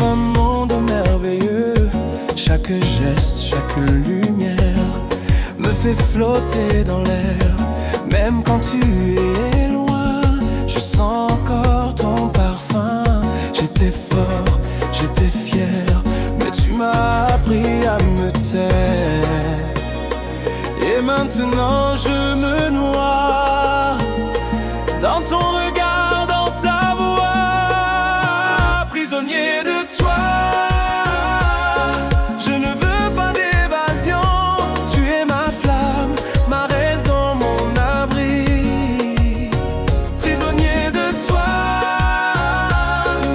un monde merveilleux. Chaque geste, chaque lumière me fait flotter dans l'air. Même quand tu es loin, je sens encore ton parfum. J'étais fort, j'étais fier, mais tu m'as appris à me taire. Et maintenant je me noie dans ton regard, dans ta voix. Prisonnier de toi, je ne veux pas d'évasion. Tu es ma flamme, ma raison, mon abri. Prisonnier de toi,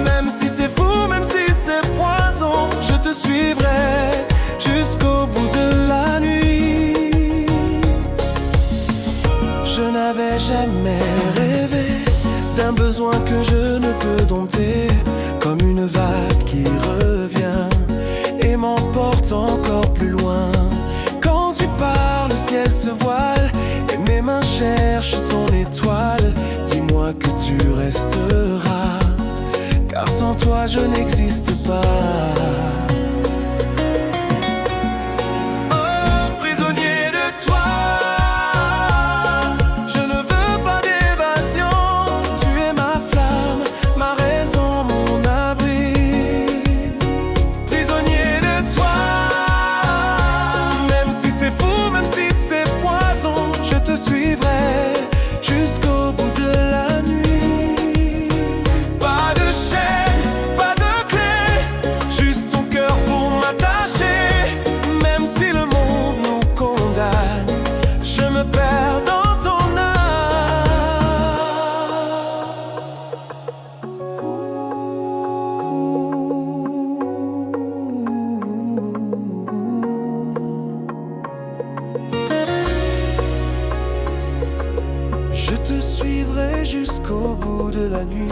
même si c'est fou, même si c'est poison, je te suivrai jusqu'au bout de la nuit. Je n'avais jamais rêvé d'un besoin que je ne peux dompter, comme une vague qui revient et m'emporte encore plus loin. Quand tu pars, le ciel se voile et mes mains cherchent ton étoile. Dis-moi que tu resteras, car sans toi je n'existe pas. Je suivrai jusqu'au bout de la nuit. Pas de chaîne, pas de clé, juste ton cœur pour m'attacher. Même si le monde nous condamne, je me perds dans ton âme. Je te suivrai jusqu'au bout de la nuit.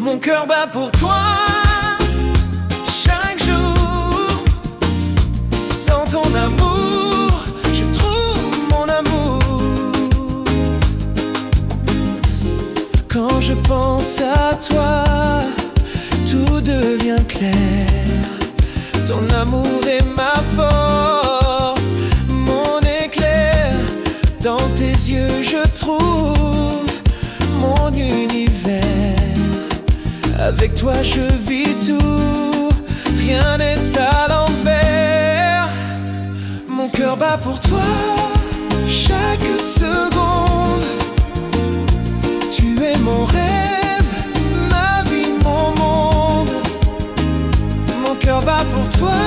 Mon cœur bat pour toi chaque jour. Dans ton amour, je trouve mon amour. Quand je pense à toi, tout devient clair. Ton amour est ma force, mon éclair. Dans tes yeux, je trouve mon univers. Avec toi je vis tout, rien n'est à l'envers. Mon cœur bat pour toi chaque seconde. Tu es mon rêve, ma vie, mon monde. Mon cœur bat pour toi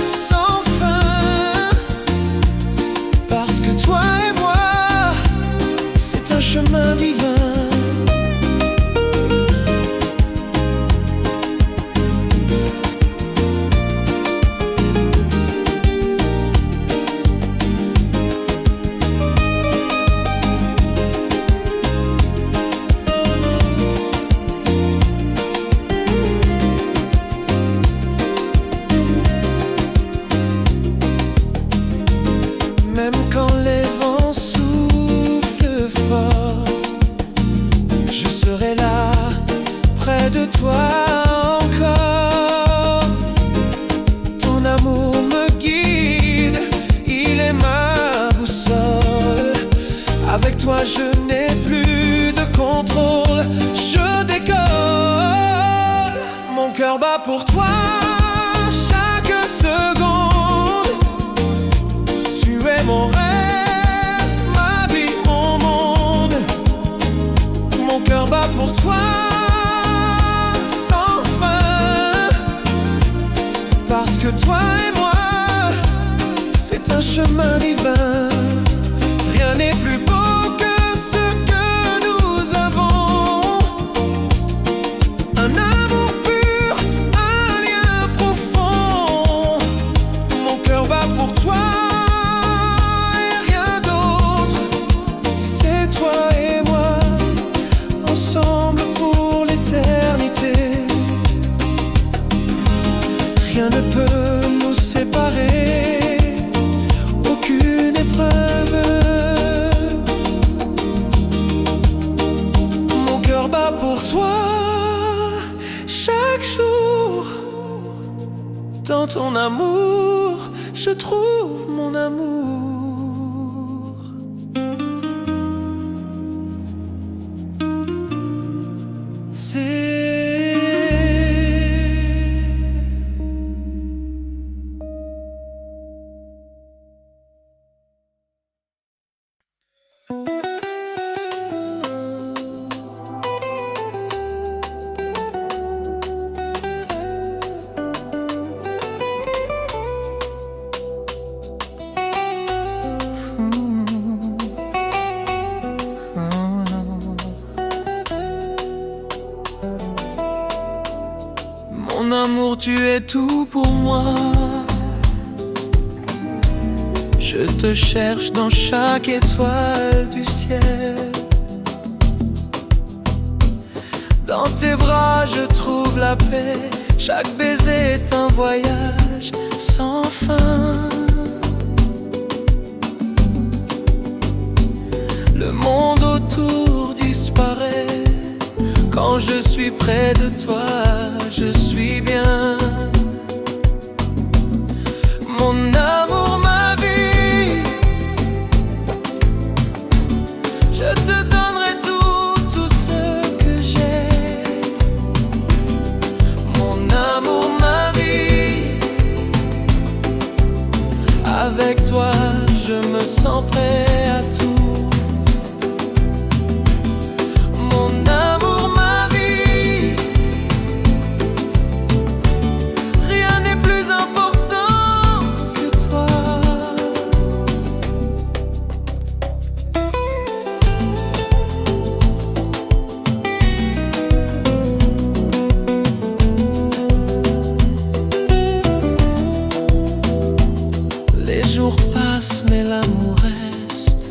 sans fin, parce que toi et moi, c'est un chemin divin. pour toi chaque seconde. Tu es mon rêve, ma vie, mon monde. Mon cœur bat pour toi sans fin, parce que toi et moi, c'est un chemin divin. Rien n'est plus beau que ce que nous avons. Un amour pur, un lien profond. Mon cœur bat pour toi et rien d'autre. C'est toi et moi, ensemble pour l'éternité. Rien ne peut nous séparer, aucune épreuve. Mon cœur bat pour toi chaque jour. Dans ton amour, je trouve mon amour. Mon amour, tu es tout pour moi. Je te cherche dans chaque étoile du ciel. Dans tes bras, je trouve la paix. Chaque baiser est un voyage sans fin. Le monde autour disparaît. Quand je suis près de toi, je suis bien. Mon amour, ma vie, je te donnerai tout ce que j'ai. Mon amour, ma vie, avec toi, je me sens prêt à tout. Mon amour, ma vie, rien n'est plus important que toi. Les jours passent mais l'amour reste.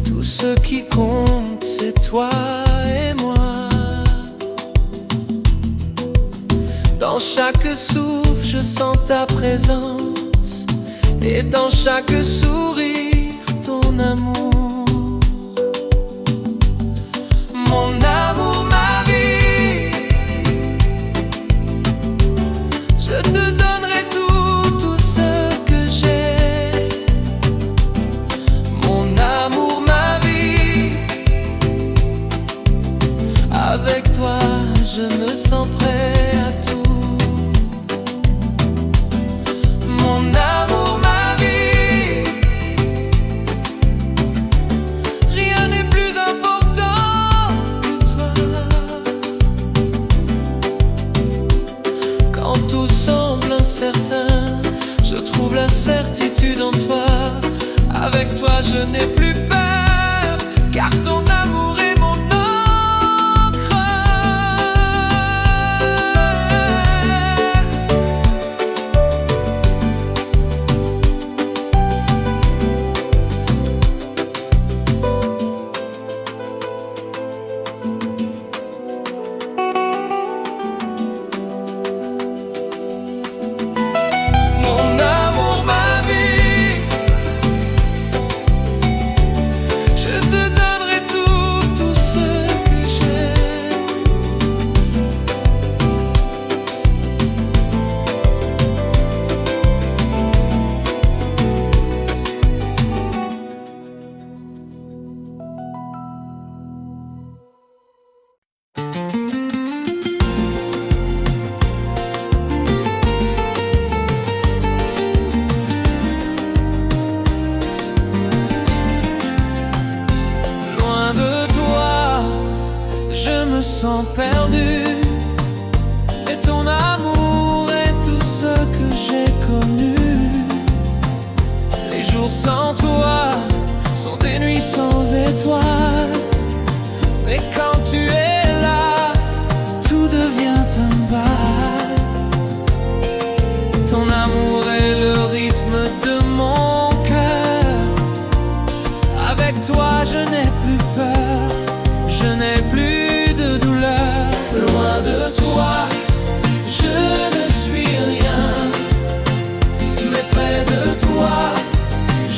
Tout ce qui compte c'est toi et moi. Dans chaque souffle je sens ta présence, et dans chaque sourire ton amour. Mon amour, ma vie, je te donnerai tout ce que j'ai. Mon amour, ma vie, avec toi je me sens prêt à tout. Mon amour, ma vie, rien n'est plus important que toi. Quand tout semble incertain, je trouve la certitude en toi. Avec toi je n'ai plus peur, car ton amour est mon encre. Mon amour, ma vie, je te donnerai tout sans toi sont des nuits sans étoiles. Mais quand tu es là, tout devient un bal. Ton amour est le rythme de mon cœur. Avec toi je n'ai plus peur, je n'ai plus de douleur. Loin de toi, je ne suis rien. Mais près de toi,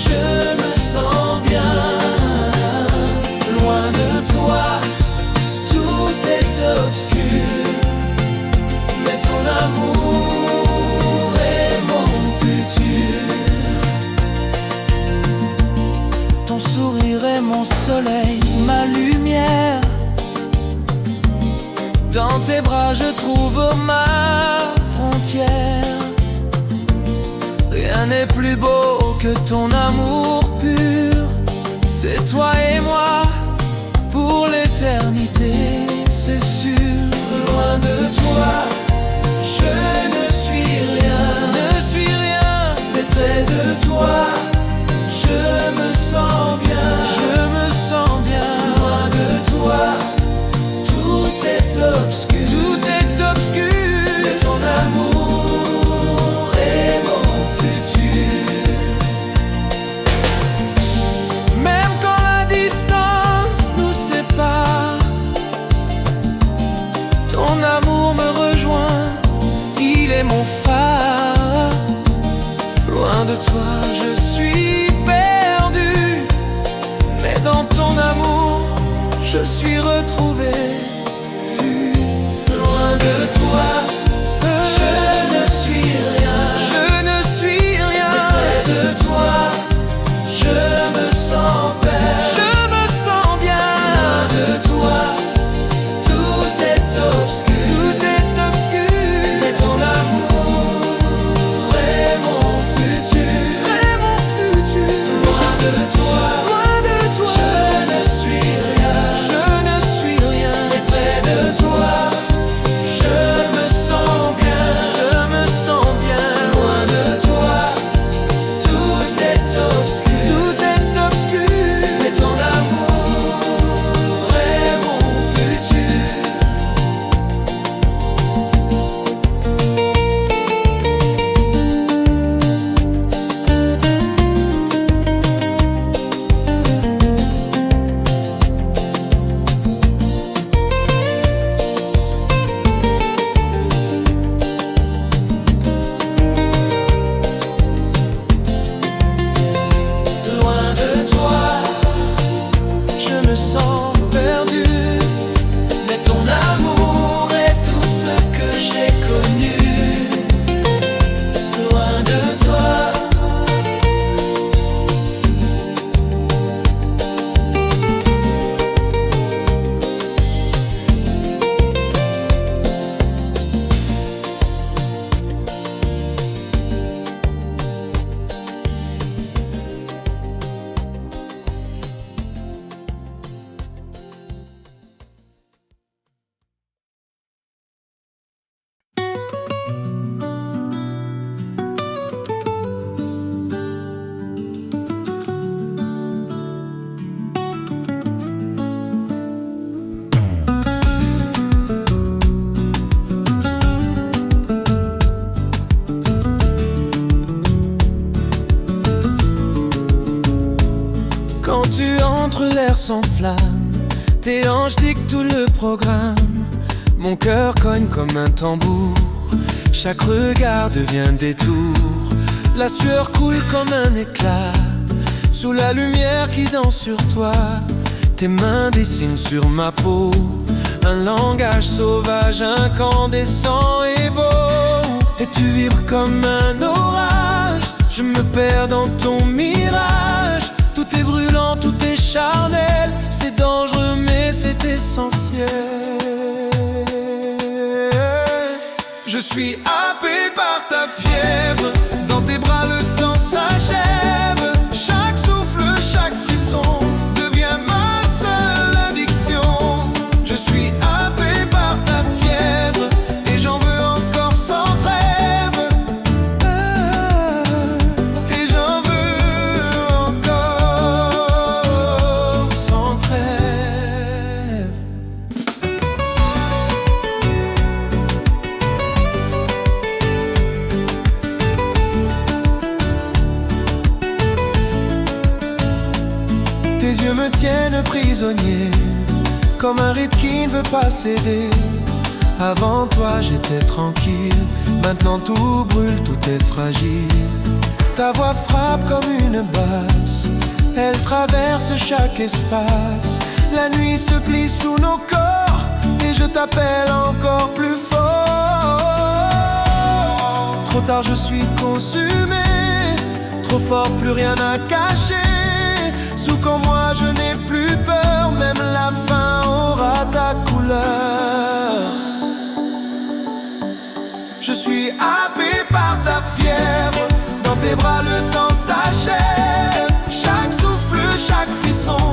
je me sens bien. Loin de toi, tout est obscur. Mais ton amour est mon futur. Ton sourire est mon soleil, ma lumière. Dans tes bras je trouve ma frontière. Rien n'est plus beau que ton amour pur. C'est toi et moi pour l'éternité, c'est sûr. Loin de toi, je ne suis rien, mais près de toi, je me sens bien, Loin de toi, tout est obscur, mais ton amour est mon futur. Même quand la distance nous sépare, ton amour me rejoint, il est mon phare. Loin de toi, je suis perdu, mais dans ton amour, je suis retrouvé. Loin de toi, je ne suis rien, mais près de toi, je me sens bien, Loin de toi, tout est obscur, mais ton amour est mon futur. Loin de toi, je ne suis rien, mais près de toi, je me sens bien, Loin de toi, tout est obscur, mais ton amour est mon futur. Loin de toi, je me sens perdu, mais ton amour est tout ce que j'ai connu. Loin de toi, quand tu entres, l'air s'enflamme, tes hanches dictent tout le programme. Mon cœur cogne comme un tambour, chaque regard devient détour. La sueur coule comme un éclat, sous la lumière qui danse sur toi. Tes mains dessinent sur ma peau un langage sauvage, incandescent et beau. Et tu vibres comme un orage, je me perds dans ton mirage. Tout est brûlant, tout est charnel, c'est dangereux mais c'est essentiel. Je suis happé par ta fièvre, dans tes bras le temps s'achève. Chaque souffle, chaque frisson devient ma seule addiction. Je suis happé par ta fièvre et j'en veux encore sans trêve. Et j'en veux tiennent prisonnier, comme un rite qui ne veut pas céder. Avant toi j'étais tranquille, maintenant tout brûle, tout est fragile. Ta voix frappe comme une basse, elle traverse chaque espace. La nuit se plie sous nos corps et je t'appelle encore plus fort. Trop tard je suis consumé, trop fort plus rien à cacher. Sous qu'en moi je n'ai plus peur, même la fin aura ta couleur. Je suis happé par ta fièvre, dans tes bras le temps s'achève. Chaque souffle, chaque frisson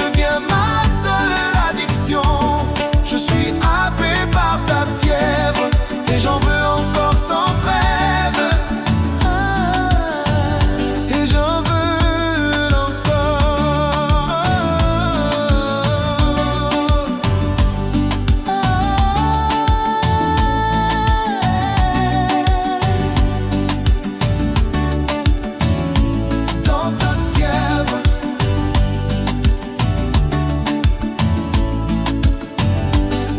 devient ma seule addiction. Je suis happé par ta fièvre et j'en veux encore sans trêve. Et j'en veux encore. Dans ta fièvre.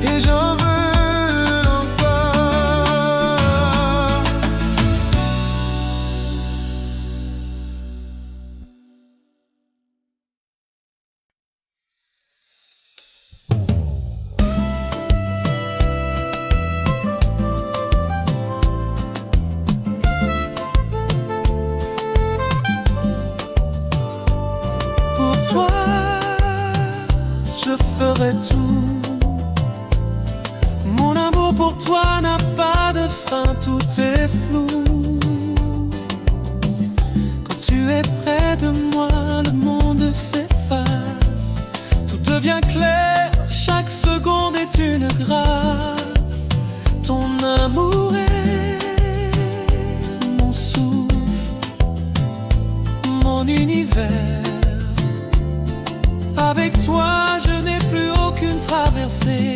Et j'en veux encore. Pour toi, je ferai tout. Mon amour pour toi n'a pas de fin, tout est flou. Quand tu es près de moi, le monde s'efface. Tout devient clair, chaque seconde est une grâce. Ton amour est mon souffle, mon univers. Avec toi, je n'ai plus aucune traversée,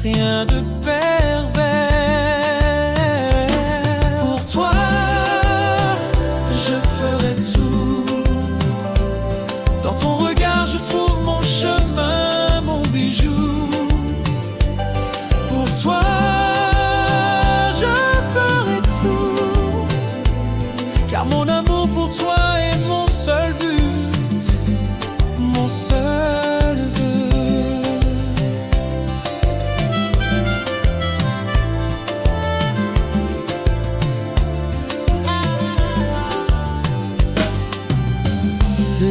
rien de pervers. Pour toi, je ferai tout. Dans ton regard, je trouve mon chemin, mon bijou. Pour toi, je ferai tout, car mon amour pour toi est mon seul but, mon seul vœu.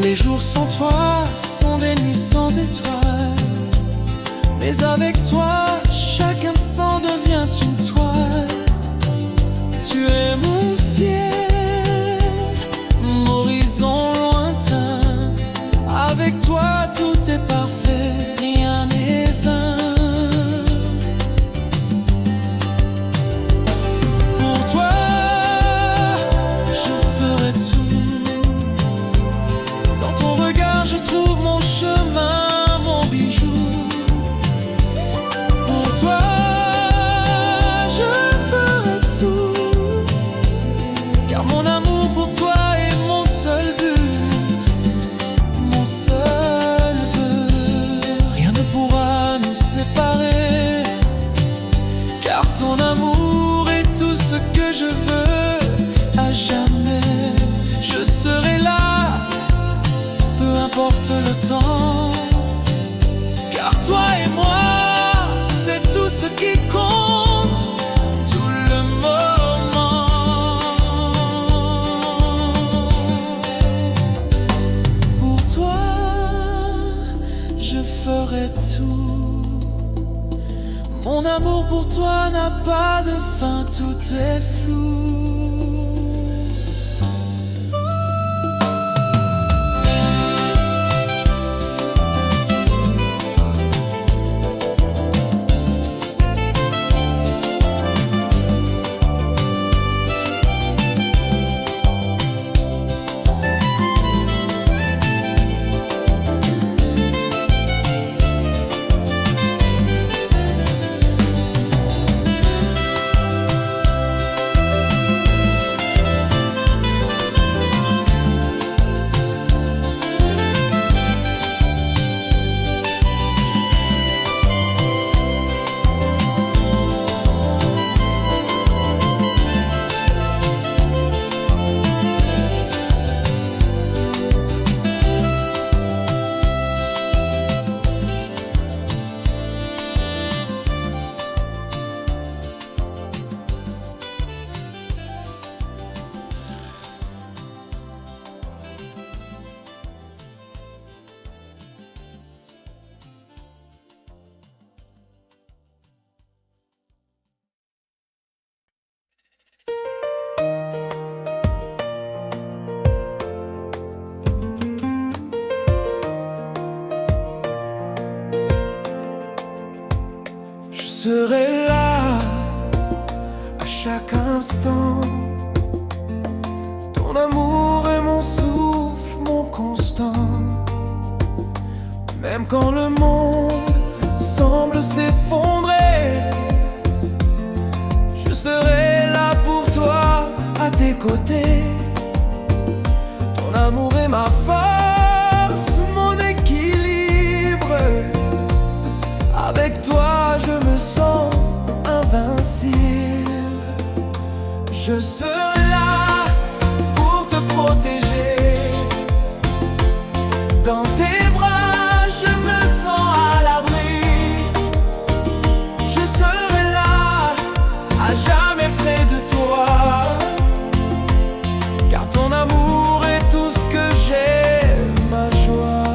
Les jours sans toi sont des nuits sans étoiles, mais avec toi, chaque instant devient une toile. Tu es mon ciel, mon horizon lointain. Avec toi, tout est parfait, rien n'est vain. Pour toi, je ferai tout. Dans ton regard, je trouve mon chemin, mon bijou. Pour toi, je ferai tout, car mon amour pour toi est mon seul but, mon seul vœu. Rien ne pourra nous séparer, car ton amour est tout ce que je veux. À jamais, je serai là, peu importe le temps, car toi et moi, c'est tout ce qui compte, tout le moment. Pour toi, je ferai tout. Mon amour pour toi n'a pas de fin, tout est flou. serai là à chaque instant. Ton amour est mon souffle, mon constant. Même quand le monde semble s'effondrer, je serai là pour toi, à tes côtés. Ton amour est ma force, mon équilibre. Avec toi je me sens invincible. Je serai là pour te protéger. Dans tes bras je me sens à l'abri. Je serai là à jamais près de toi, car ton amour est tout ce que j'ai, ma joie.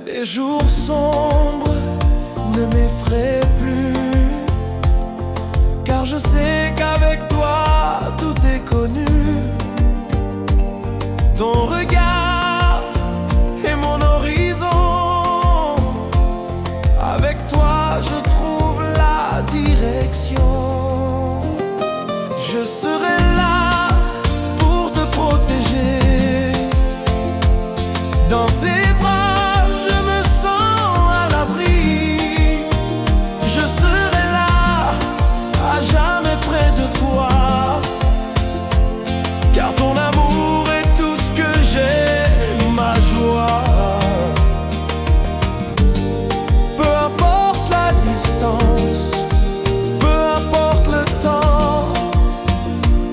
Les jours sombres ne m'effraient plus, car je sais qu'avec toi tout est connu. Ton regard est mon horizon. Avec toi je trouve la direction. Je serai là pour te protéger. Dans tes bras je me sens à l'abri. Je serai là à jamais près de toi, car ton amour est tout ce que j'ai, ma joie. Peu importe la distance, peu importe le temps,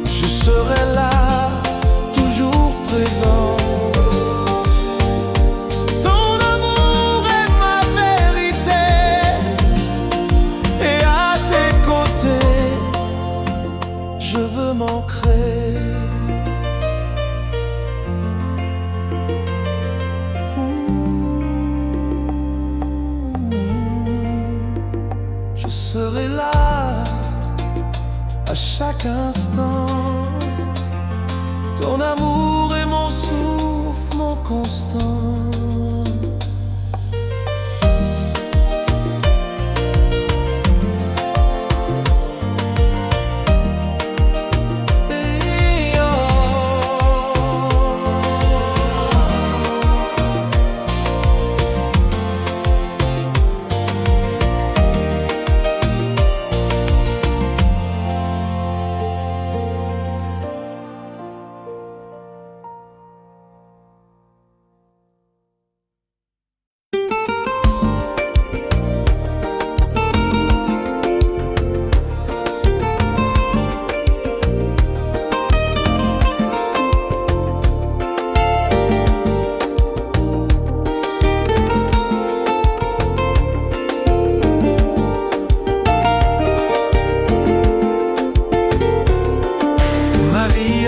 je serai là, toujours présent. Je veux m'ancrer. Je serai là à chaque instant. Ton amour est mon souffle, mon constant.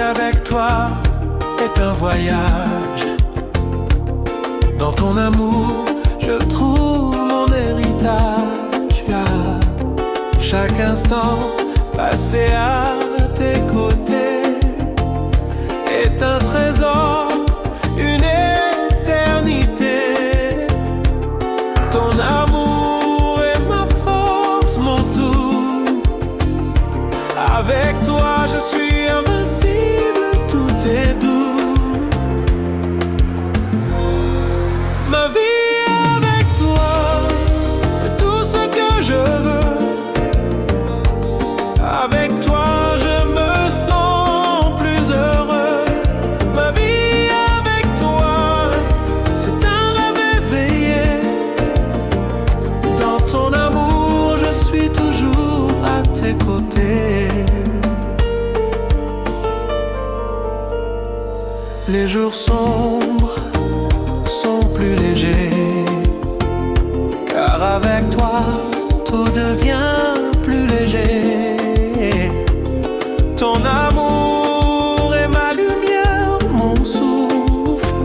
Avec toi est un voyage. Dans ton amour je trouve mon héritage. Chaque instant passé à tes côtés est un trésor, une éternité. Ton amour est ma force, mon tout. Avec toi je suis invincible, tout est doux. Ma vie avec toi, c'est tout ce que je veux. Avec toi je me sens plus heureux. Ma vie avec toi, c'est un rêve éveillé. Dans ton amour je suis toujours à tes côtés. Les jours sombres sont plus légers, car avec toi tout devient plus léger. Ton amour est ma lumière, mon souffle,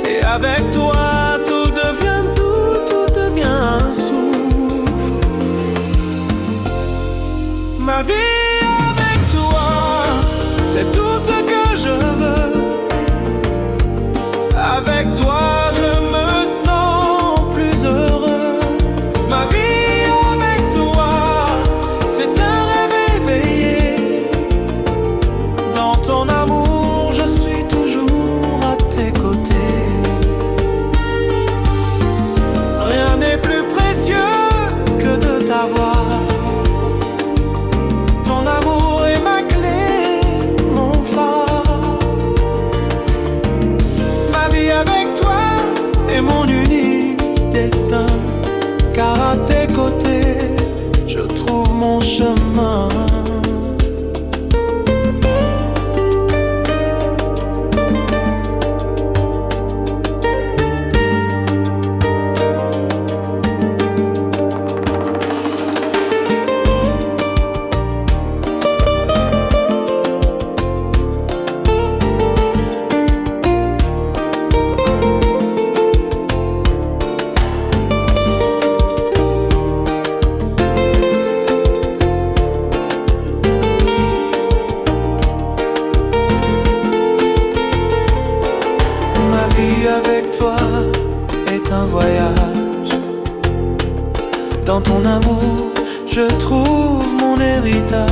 et avec toi tout devient doux, tout devient un souffle. Ma vie avec toi, avec toi est un voyage. Dans ton amour, je trouve mon héritage.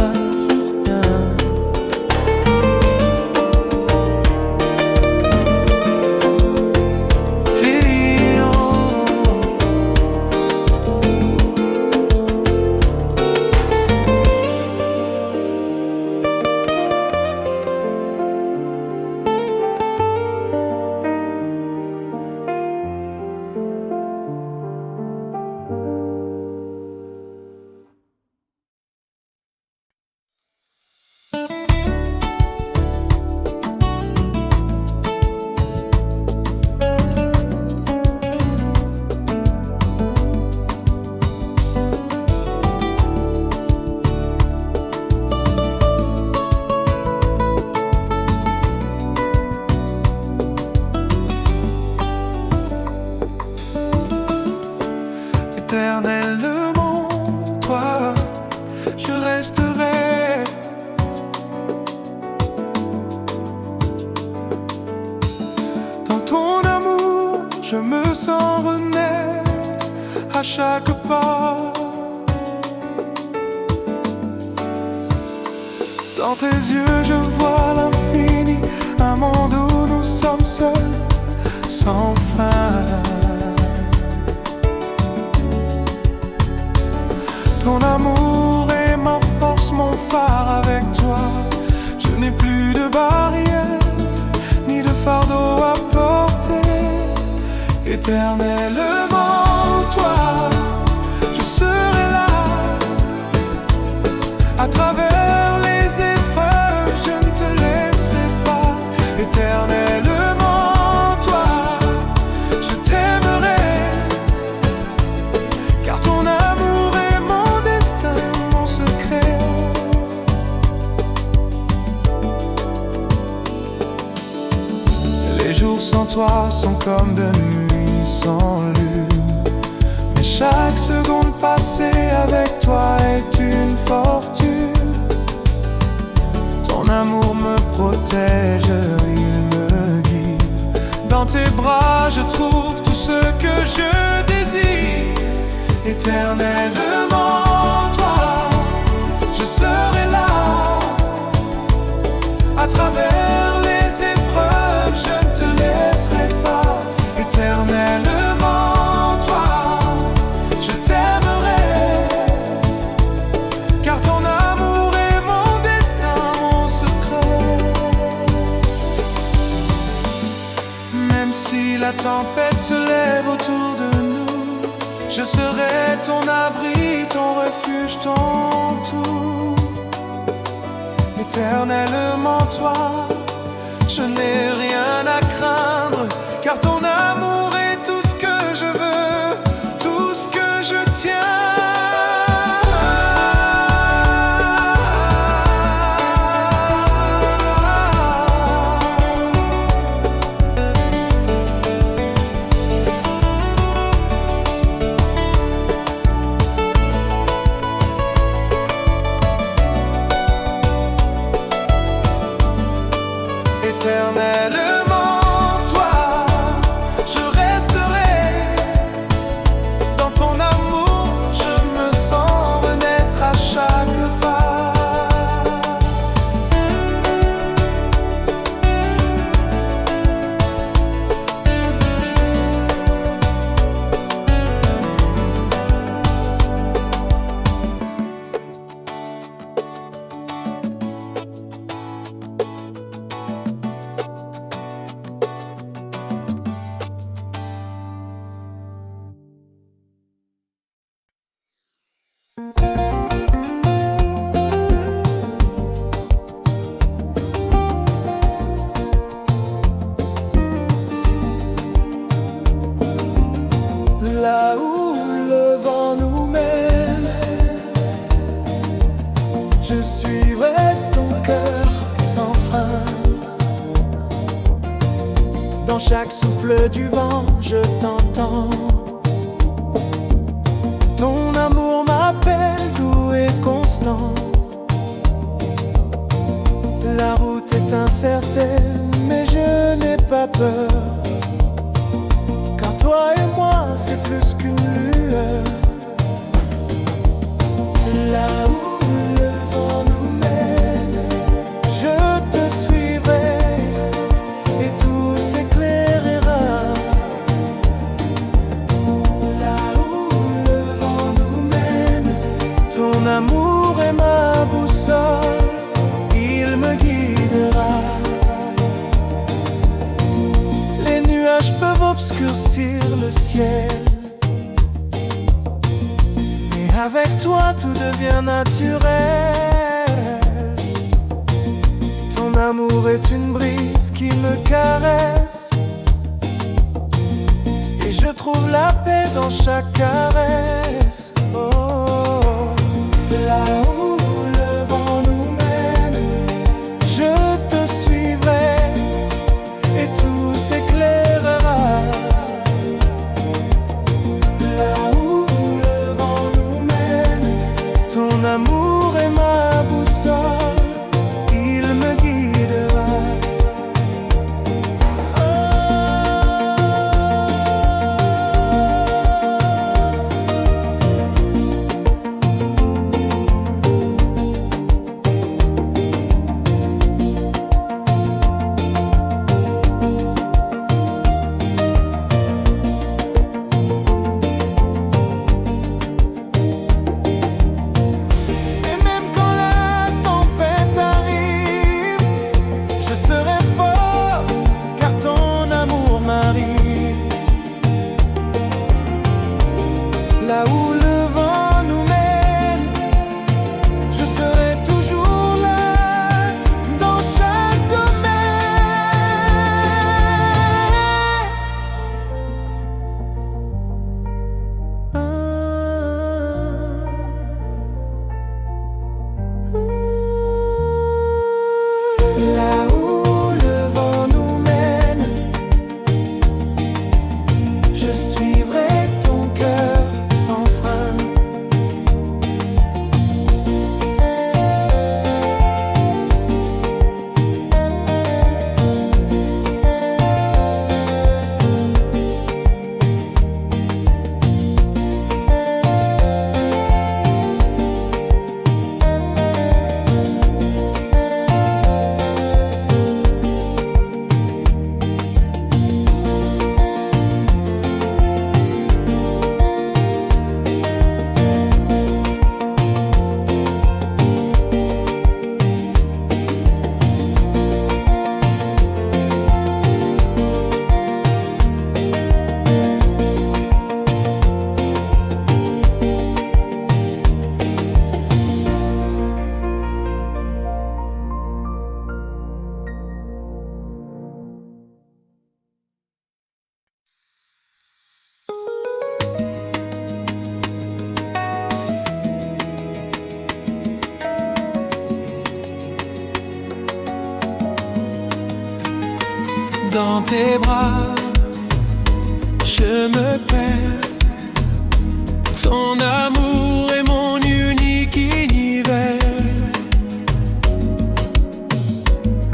Éternellement, toi, je resterai. Dans ton amour, je me sens renaître à chaque pas. Dans tes yeux, je vois l'infini, un monde où nous sommes seuls, sans fin. Ton amour est ma force, mon phare. Avec toi, je n'ai plus de barrières, ni de fardeau à porter. Éternellement, toi, je serai là. À travers les épreuves, je ne te laisserai pas. Éternellement, toi, je t'aimerai, car ton amour est mon destin, mon secret. Les jours sans toi sont comme de nuits sans lune, mais chaque seconde passée avec toi est une fortune. Ton amour me protège, il me guide. Dans tes bras je trouve tout ce que je désire. Éternellement, toi, je serai là. À travers les épreuves, je ne te laisserai pas. Éternellement, toi, je t'aimerai, car ton amour est mon destin, mon secret. Même si la tempête se lève autour de nous, je serai ton abri, ton refuge, ton tout. Éternellement, toi, je n'ai rien à craindre, car ton amour est tout ce que je veux, tout ce que je tiens. Éternellement, toi, je resterai. Dans ton amour, je me sens renaître à chaque pas. Là où le vent nous mène, je suivrai ton cœur sans frein. Dans chaque souffle du vent, je t'entends. Ton amour m'appelle, doux et constant. La route est incertaine, mais je n'ai pas peur. plus qu'une lueur. Là où le vent nous mène, je te suivrai et tout s'éclairera. Là où le vent nous mène, ton amour est ma boussole, il me guidera. Les nuages peuvent obscurcir le ciel, mais avec toi tout devient naturel. Ton amour est une brise qui me caresse, et je trouve la paix dans chaque caresse. Oh, là où le vent nous mène, je te suivrai et tout s'éclairera. Là où le vent nous mène, ton amour est ma boussole, il me guidera. Là où le vent nous mène, je serai toujours là dans chaque domaine. Là où le vent nous mène, je suivrai ton cœur sans frein. Dans tes bras, je me perds. Ton amour est mon unique univers.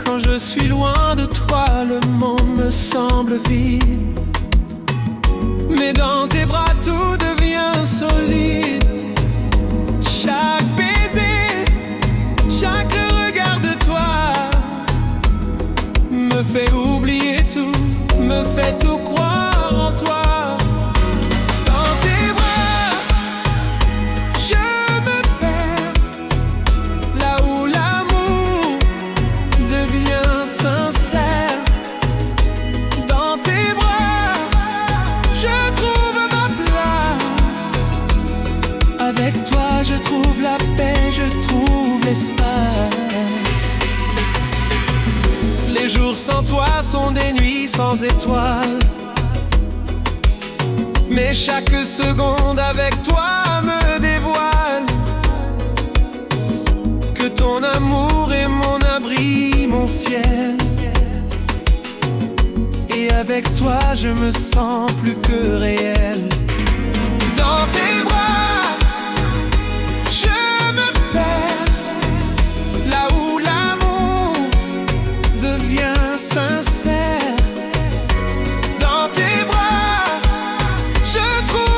Quand je suis loin de toi, le monde me semble vide. Mais dans tes bras, tout devient solide. Chaque baiser, chaque regard de toi me fait oublier tout, me fait tout croire en toi. Dans tes bras, je me perds. Là où l'amour devient sincère. Dans tes bras, je trouve ma place. Avec toi, je trouve la paix, je trouve l'espace. Les jours sans toi sont des nuits sans étoiles. Mais chaque seconde avec toi me dévoile que ton amour est mon abri, mon ciel. Et avec toi je me sens plus que réel. Dans tes bras, je me perds. Là où l'amour devient sincère. Dans tes bras, je trouve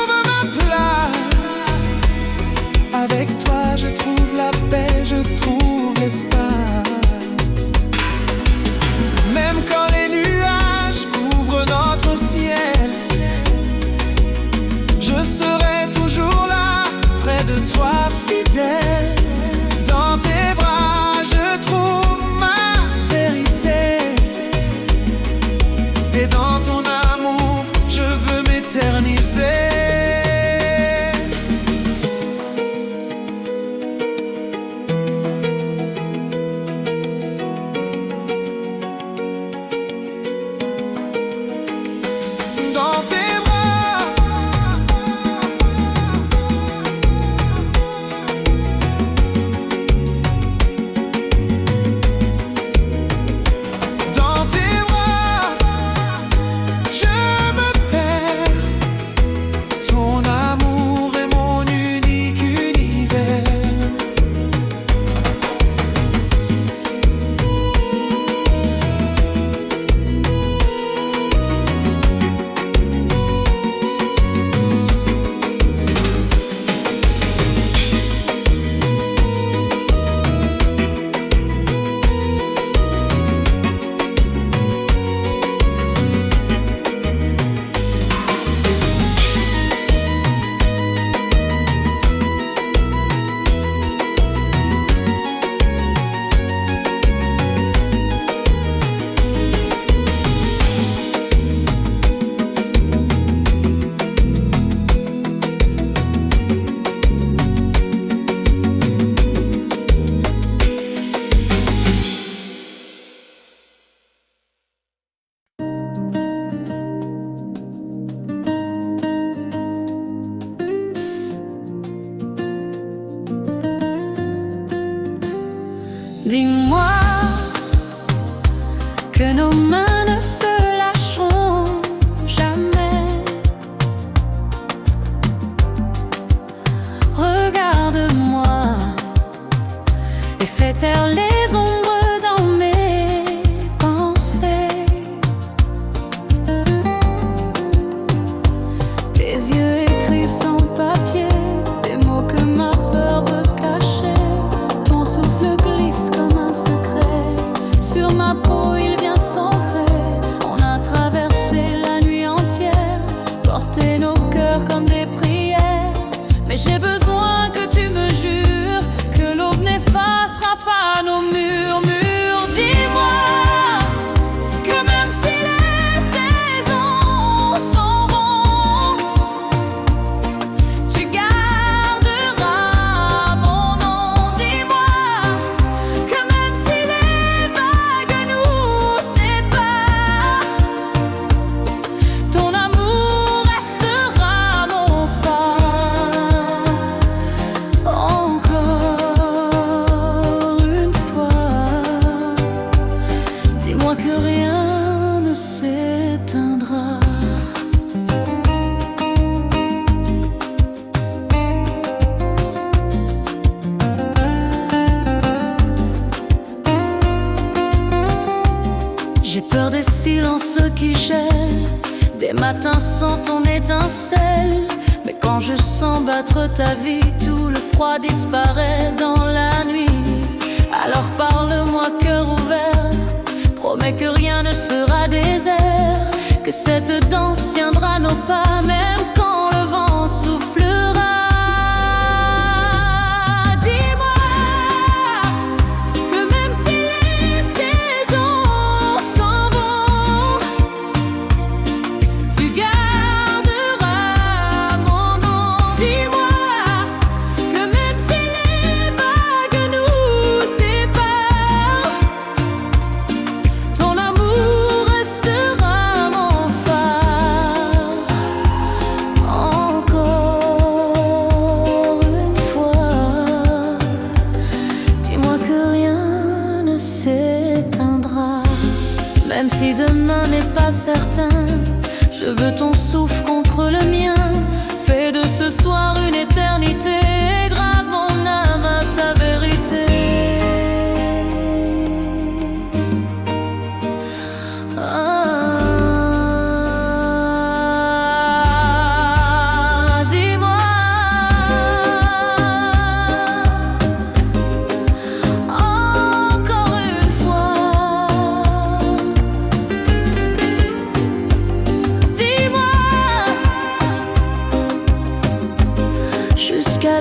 et dans ton amour, je veux m'éterniser. Dans tes bras, dans tes bras, je me perds. Ton amour est mon unique univers. Dis-moi que nos mains ne se lâcheront jamais. Regarde-moi et fais taire les ombres dans mes pensées. Tes yeux écrivent sans papier des mots que ma peur veut cacher. Ton souffle glisse comme un secret. Sur ma peau il vient s'ancrer. On a traversé la nuit entière, porté nos cœurs comme des prières. Mais j'ai besoin que tu me jures que l'aube n'effacera pas nos murs. Dis-moi que même si les saisons s'en vont, tu garderas mon nom. Dis-moi que même si les vagues nous séparent, ton amour restera mon phare. Encore une fois, dis-moi que rien ne s'éteindra. J'ai peur des silences qui gèlent, des matins sans ton étincelle. Mais quand je sens battre ta vie, tout le froid disparaît dans la nuit. Alors parle-moi cœur ouvert, promets que rien ne sera désert, que cette danse tiendra nos pas même quand le vent soufflera. Dis-moi que même si les saisons s'en vont, tu garderas mon nom. Dis-moi que même si les vagues nous séparent, ton amour restera mon phare. Encore une fois, dis-moi que rien ne s'éteindra. Même si demain n'est pas certain, je veux ton souffle contre le mien. Fais de ce soir une éternité, grave mon âme à ta vérité. Dis-moi encore une fois, dis-moi jusqu'à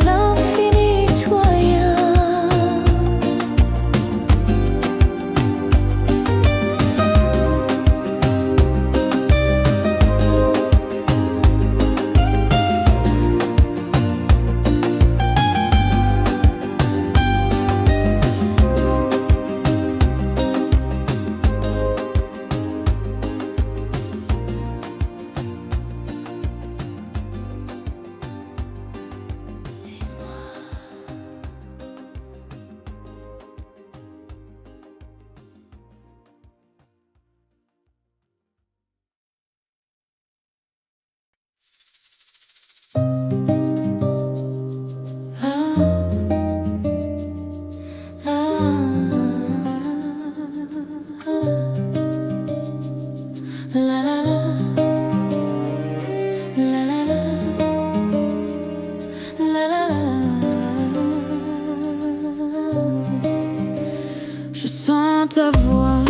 Je sens ta voix.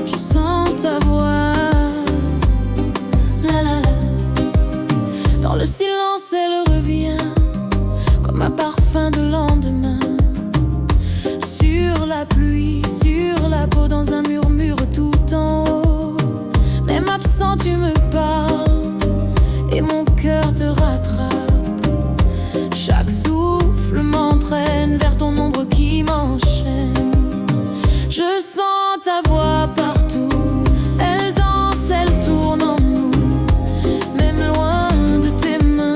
Je sens ta voix. Dans le silence, elle revient comme un parfum de lendemain. Sur la pluie, sur la peau, dans un murmure tout en haut. Même absent, tu me parles et mon cœur te rattrape. Chaque souffle m'entraîne vers ton ombre qui m'enchaîne. Je sens ta voix partout. Elle danse, elle tourne en nous. Même loin de tes mains,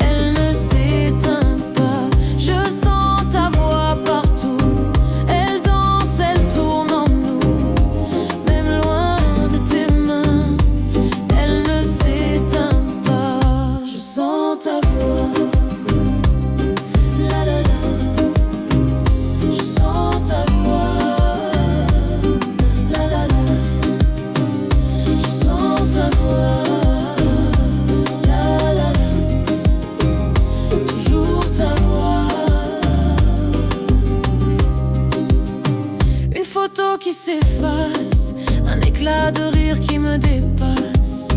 elle ne s'éteint pas. Je sens ta voix partout. Elle danse, elle tourne en nous. Même loin de tes mains, elle ne s'éteint pas. Je sens ta voix. Qui s'efface, un éclat de rire qui me dépasse,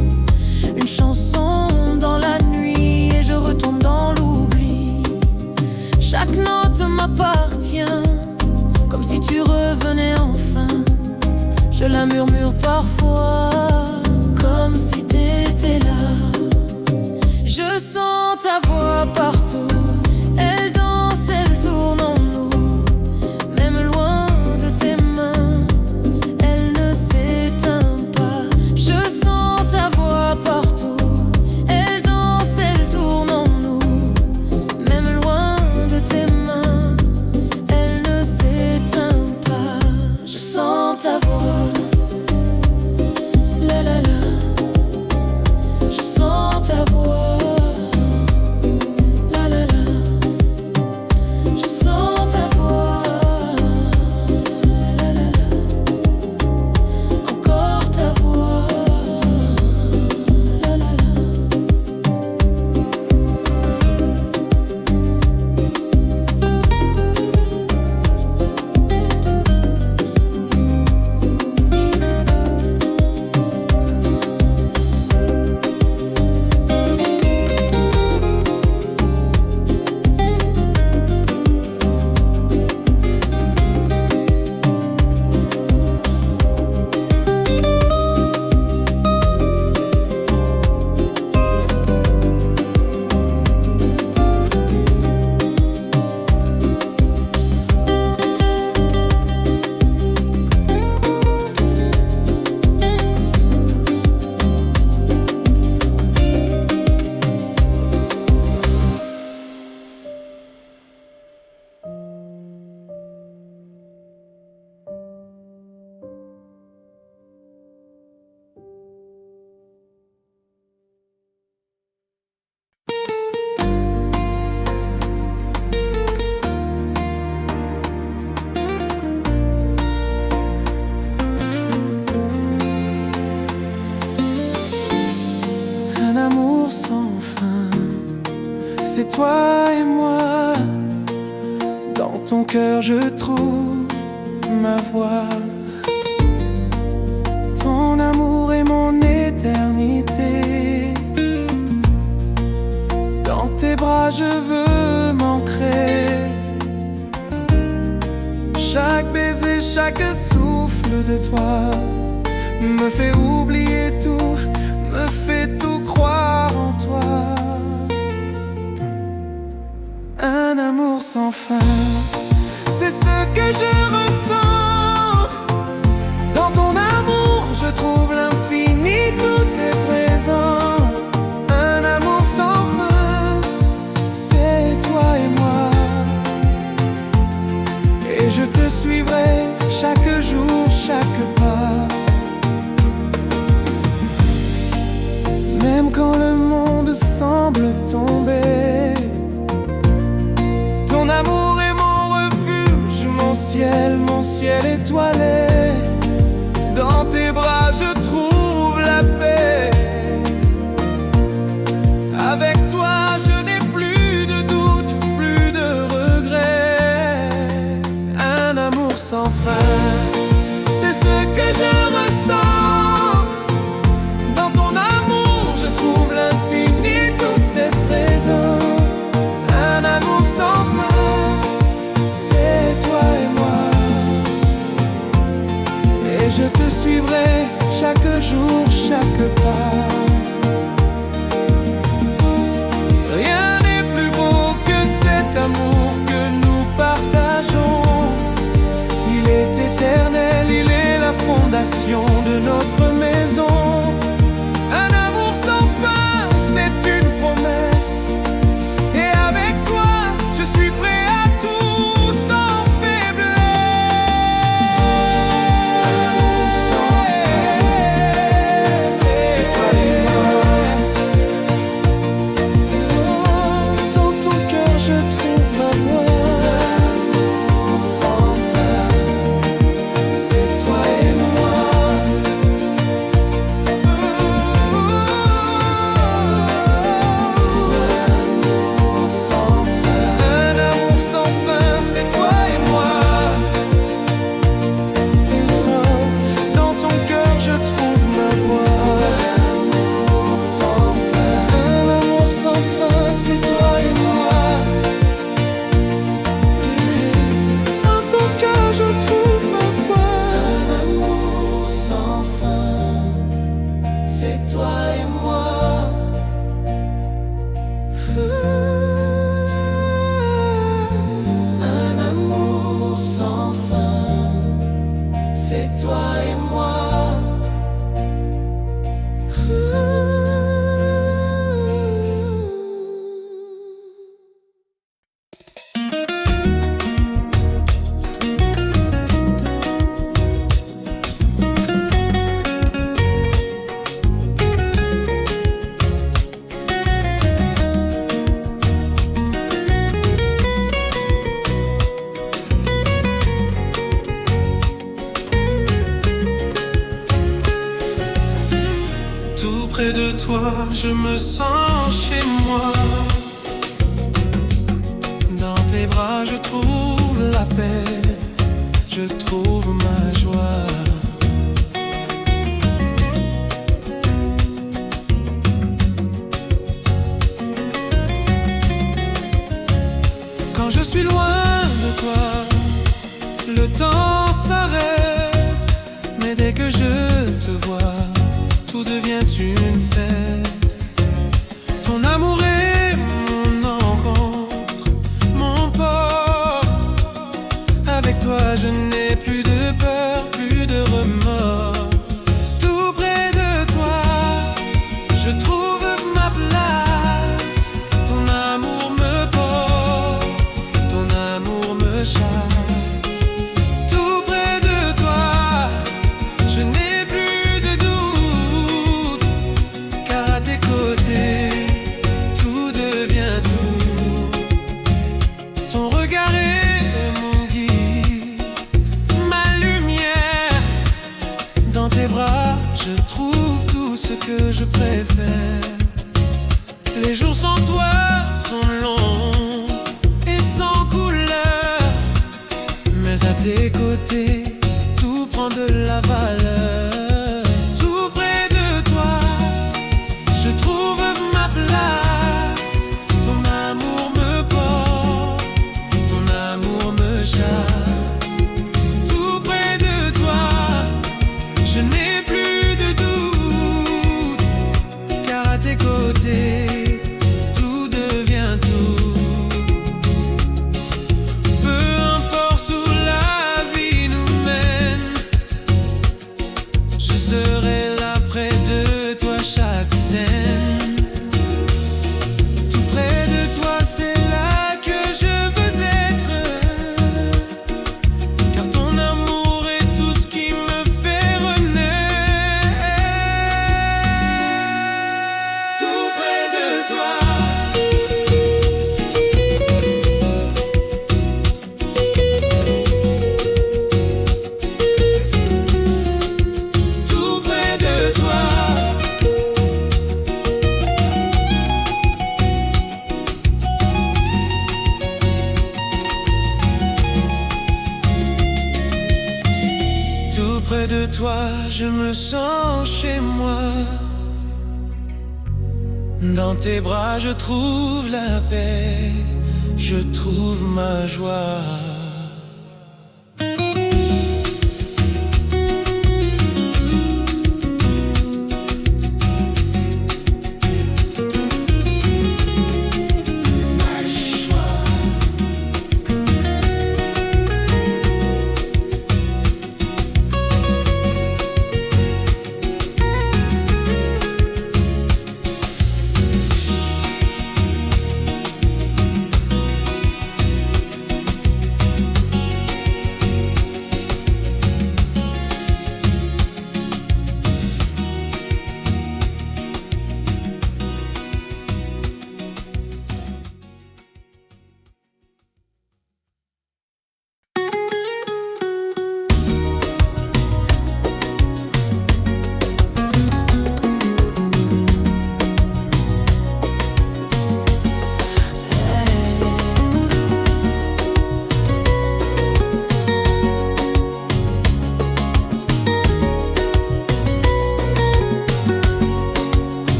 une chanson dans la nuit et je retombe dans l'oubli. Chaque note m'appartient, comme si tu revenais enfin. Je la murmure parfois, comme si t'étais là. Je sens ta voix partout. Elle danse, elle tourne en nous. Même loin de tes mains, elle ne s'éteint pas. Je sens ta voix partout. Elle danse, elle tourne en nous. Même loin de tes mains, elle ne s'éteint pas. Je sens ta voix. La la la. Je sens ta voix. C'est toi et moi. Dans ton cœur je trouve ma voix. Ton amour est mon éternité. Dans tes bras je veux m'ancrer. Chaque baiser, chaque souffle de toi me fait oublier tout, me fait tout croire en toi. Un amour sans fin, c'est ce que je ressens. Dans ton amour, je trouve l'infini, tout est présent. Un amour sans fin, c'est toi et moi. Et je te suivrai chaque jour, chaque pas. Même quand le monde semble tomber, ton amour est mon refuge, mon ciel, mon ton ciel étoilé. Dans tes bras je trouve la paix. Avec toi je n'ai plus de doute, plus de regrets. Un amour sans fin, c'est ce que je ressens. Dans ton amour je trouve l'infini, tout est présent. Un amour sans fin, c'est toi et moi. Et je te suivrai chaque jour, chaque pas. Rien n'est plus beau que cet amour que nous partageons. Il est éternel, il est la fondation de notre maison. Un amour sans fin, c'est une promesse. Et avec toi, je suis prêt à tout sans faiblesse. Un amour sans fin, c'est toi et moi. Dans ton cœur, je trouve ma voix. Un amour sans fin, c'est toi et moi. Près de toi, je me sens chez moi. Dans tes bras, je trouve la paix, je trouve ma joie. Quand je suis loin de toi, le temps s'arrête. Mais dès que je te vois, tout devient une fête. Ton amour est mon encre, mon port. Avec toi je n'ai plus de peur, plus de remords. Tout près de toi, je trouve ma place. Ton amour me porte, ton amour me chasse. Tout près de toi, je n'ai plus de doute, car à tes côtés, tout devient tout. Ton regard est mon guide, ma lumière. Dans tes bras, je trouve tout ce que je préfère. Les jours sans toi sont longs et sans couleur, mais à tes côtés, tout prend de la valeur. Tout près de toi, je trouve ma place. Ton amour me porte, ton amour me chasse. Tout près de toi, je n'ai plus de doute, car à tes côtés, tout devient tout. Peu importe où la vie nous mène, près de toi, je me sens chez moi. Dans tes bras, je trouve la paix, je trouve ma joie.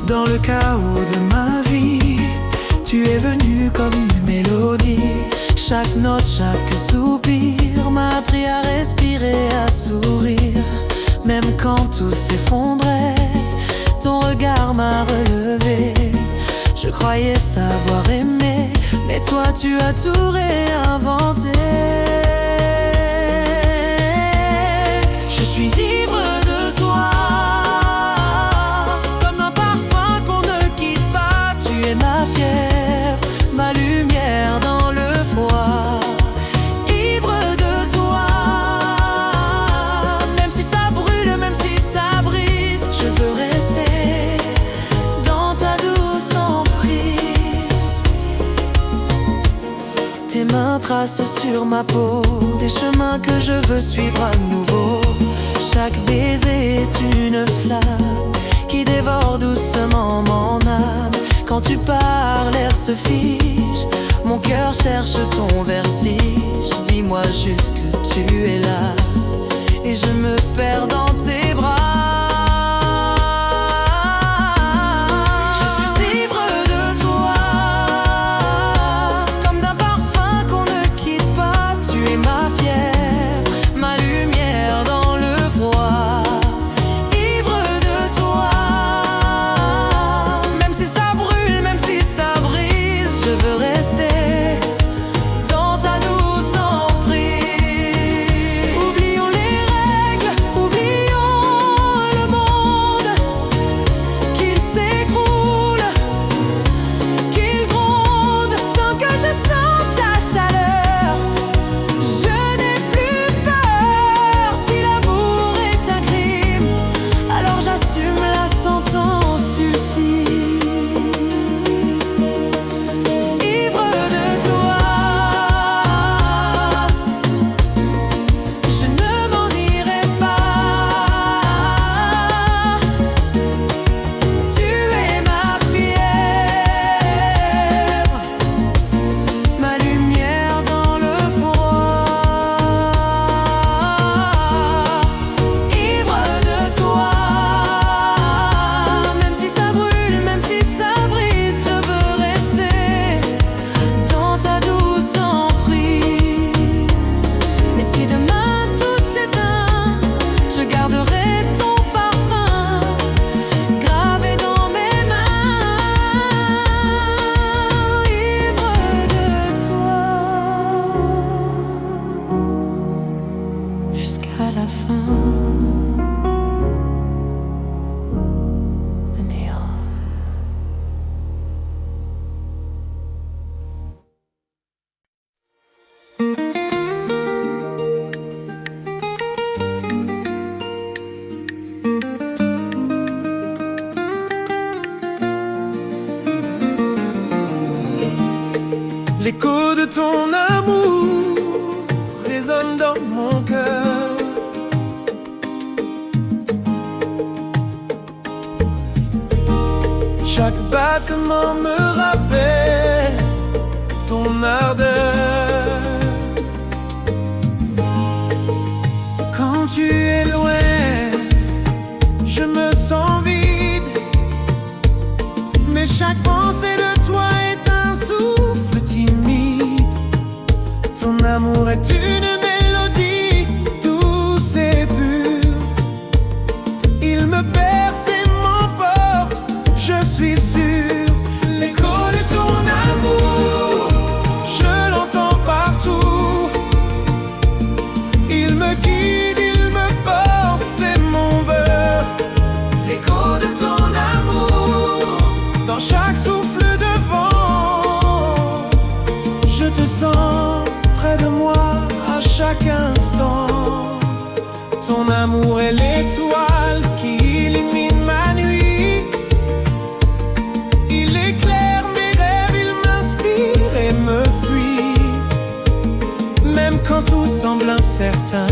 Dans le chaos de ma vie, tu es venu comme une mélodie. Chaque note, chaque soupir m'a appris à respirer, à sourire. Même quand tout s'effondrait, ton regard m'a relevé. Je croyais savoir aimer, mais toi tu as tout réinventé. Je suis ivre de toi, comme un parfum qu'on ne quitte pas. Tu es ma fièvre, ma lumière dans le froid. Ivre de toi, même si ça brûle, même si ça brise, je veux rester dans ta douce emprise. Tes mains tracent sur ma peau des chemins que je veux suivre à nouveau. Chaque baiser est une flamme qui dévore doucement mon âme. Quand tu parles, l'air se fige, mon cœur cherche ton vertige. Dis-moi juste que tu es là, et je me perds dans tes bras. Je suis ivre de toi, comme d'un parfum qu'on ne quitte pas. Tu es ma fièvre, ma lumière dans le froid. Ivre de toi, même si ça brûle, même si ça brise, je veux rester dans ta douce emprise. Oublions les règles, oublions le monde, qu'il s'écroule, qu'il gronde. Tant que je sens ta chaleur, je n'ai plus peur. Si l'amour est un crime, alors j'assume la sentence ultime. Ivre de toi, je ne m'en irai pas. Tu es ma fièvre, ma lumière dans le froid. Ivre de toi, même si ça brûle, même si ça brise, je veux rester dans ta douce emprise. Et si demain tout s'éteint, je garderai ton parfum gravé dans mes mains. Ivre de toi, jusqu'à la fin. Le néant. L'écho de ton amour résonne dans mon cœur. Chaque battement me rappelle ton ardeur. tu es loin, je me sens vide. Mais chaque pensée de toi est un souffle timide. Ton amour est une mélodie douce et pure. Il me berce et m'emporte, je suis sûr. L'écho de ton amour, je l'entends partout. Il me guide, il me porte, c'est mon vœu. L'écho de ton amour, dans chaque souffle de vent, je te sens près de moi à chaque instant. Ton amour est l'étoile qui illumine ma nuit. Il éclaire mes rêves, il m'inspire et me fuit. Même quand tout semble incertain,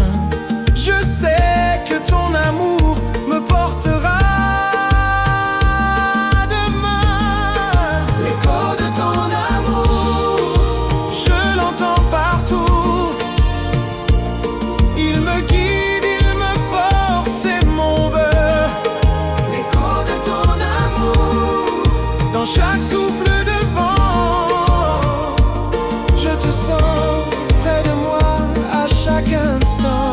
je sais que ton amour me portera demain. L'écho de ton amour, je l'entends partout. Il me guide, il me porte, c'est mon vœu. L'écho de ton amour, dans chaque souffle de vent, je te sens près de moi à chaque instant.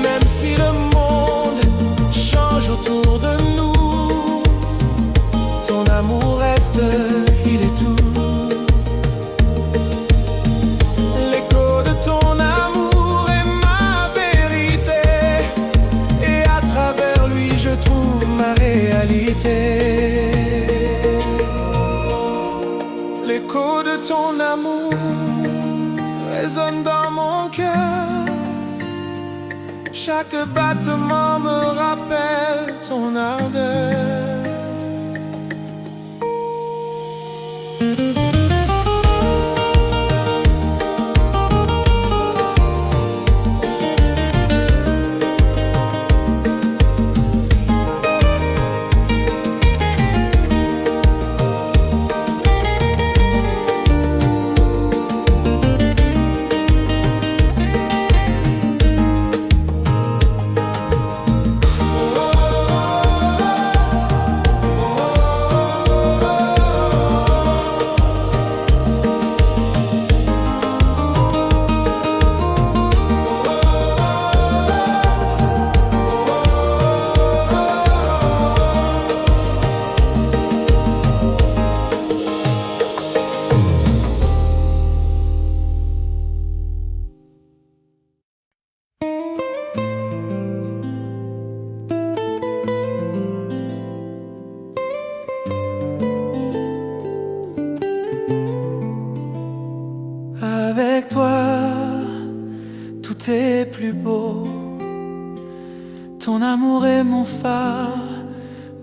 Même si le monde change autour de nous, ton amour reste, il est tout. L'écho de ton amour est ma vérité, et à travers lui je trouve ma réalité. L'écho de ton amour résonne dans mon cœur. Chaque battement me rappelle ton ardeur. Avec toi, tout est plus beau. Ton amour est mon phare,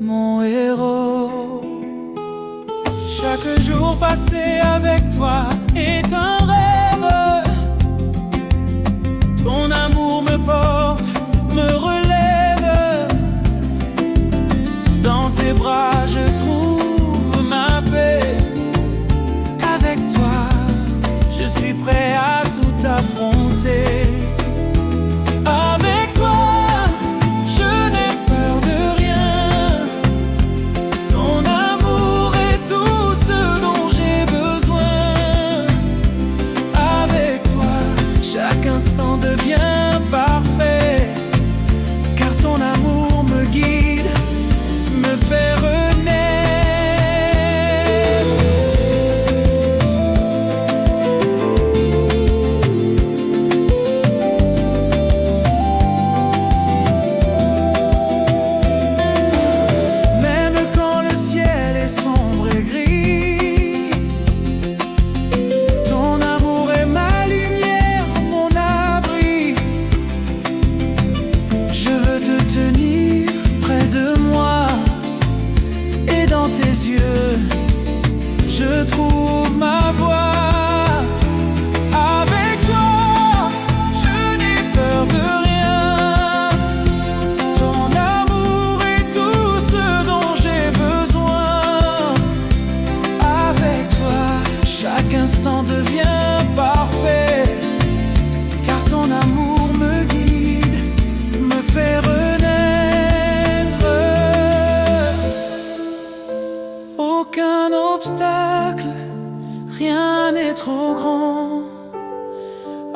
mon héros. Chaque jour passé avec toi est un rêve. Ton amour me porte, me relève. Dans tes bras je trouve ma paix. Avec toi, je suis prêt à tout affronter. Avec toi, je n'ai peur de rien. Ton amour est tout ce dont j'ai besoin.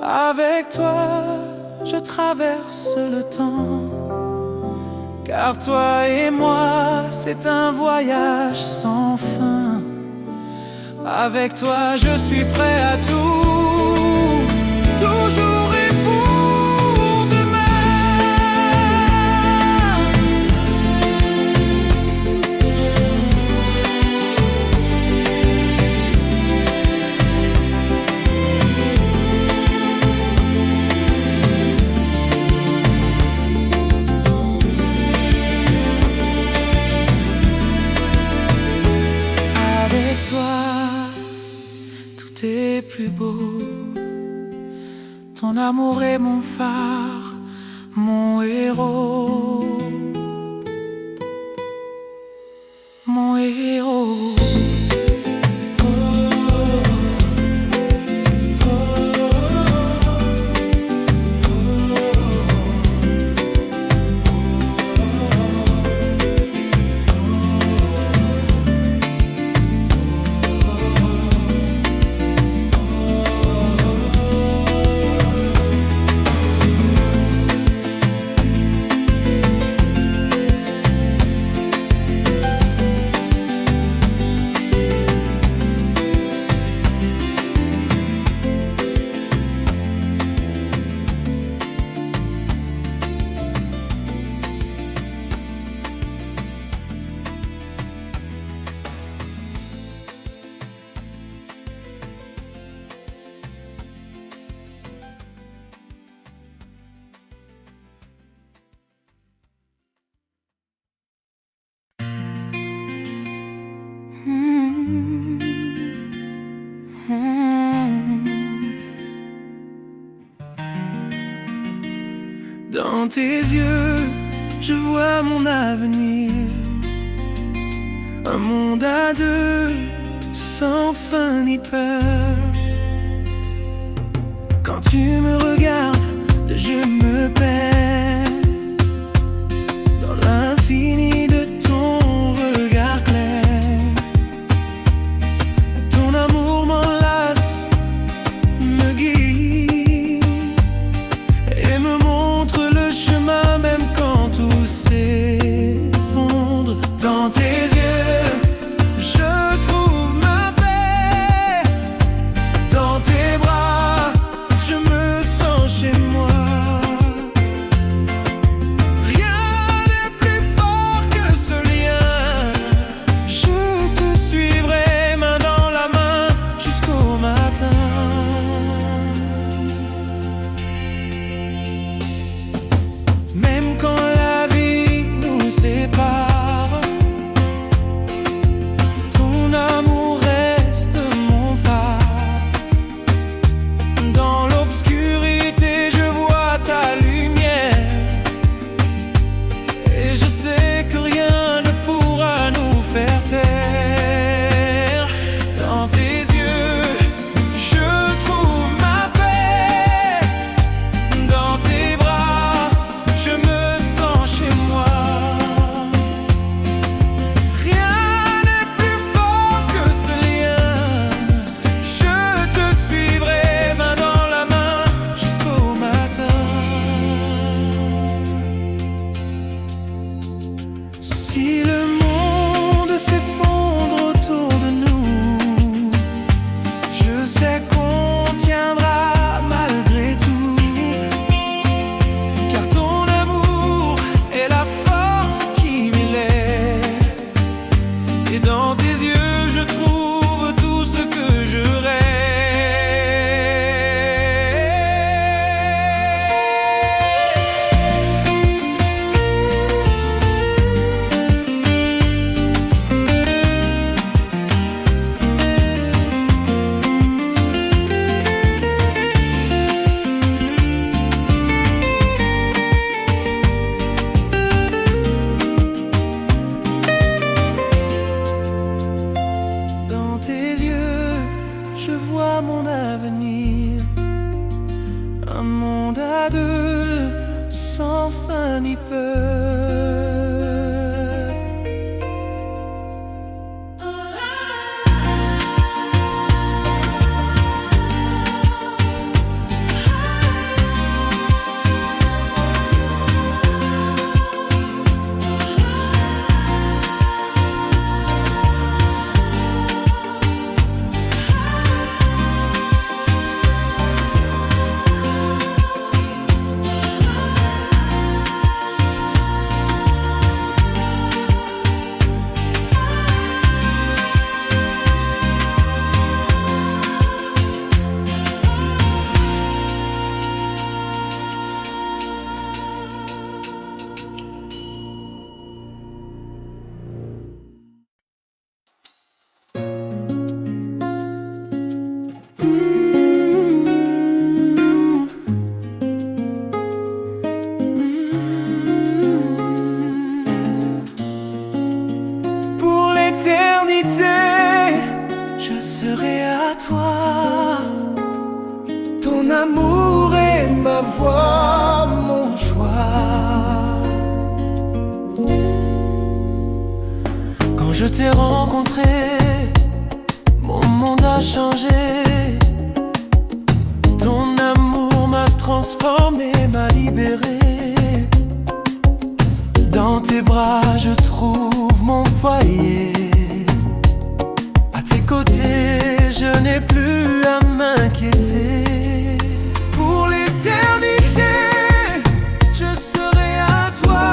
Avec toi, je traverse le temps. Car toi et moi, c'est un voyage sans fin. Avec toi, je suis prêt à tout, toujours et pour demain. Avec toi, tout est plus beau. Ton amour est mon phare, mon héros, mon héros. Dans tes yeux, je vois mon avenir. Un monde à deux, sans fin ni peur. Quand tu me regardes, je me perds dans l'infini de ton regard clair. Ton amour m'enlace, me guide et me montre le chemin même quand tout s'effondre. Dans tes yeux, je trouve ma paix. Dans tes bras, je me sens chez moi. Rien n'est plus fort que ce lien. Je te suivrai main dans la main jusqu'au matin. Même quand la vie nous sépare, ton amour reste mon phare. Dans l'obscurité, je vois ta lumière. Et je sais que rien ne pourra nous faire taire. Dans tes yeux, je trouve ma paix. Dans tes bras, je me sens chez moi. Rien n'est plus fort que ce lien. Je te suivrai main dans la main jusqu'au matin. Si le monde s'effondre autour de nous, je sais qu'on tiendra malgré tout. Car ton amour est la force qui m'élève. Et dans tes yeux, je trouve tout ce que je rêve. Dans tes yeux, je vois mon avenir. Un monde à deux, sans fin ni peur. amour est ma voix, mon choix. Quand je t'ai rencontré, mon monde a changé. Ton amour m'a transformé, m'a libéré. Dans tes bras je trouve mon foyer. À tes côtés je n'ai plus à m'inquiéter. Pour l'éternité, je serai à toi.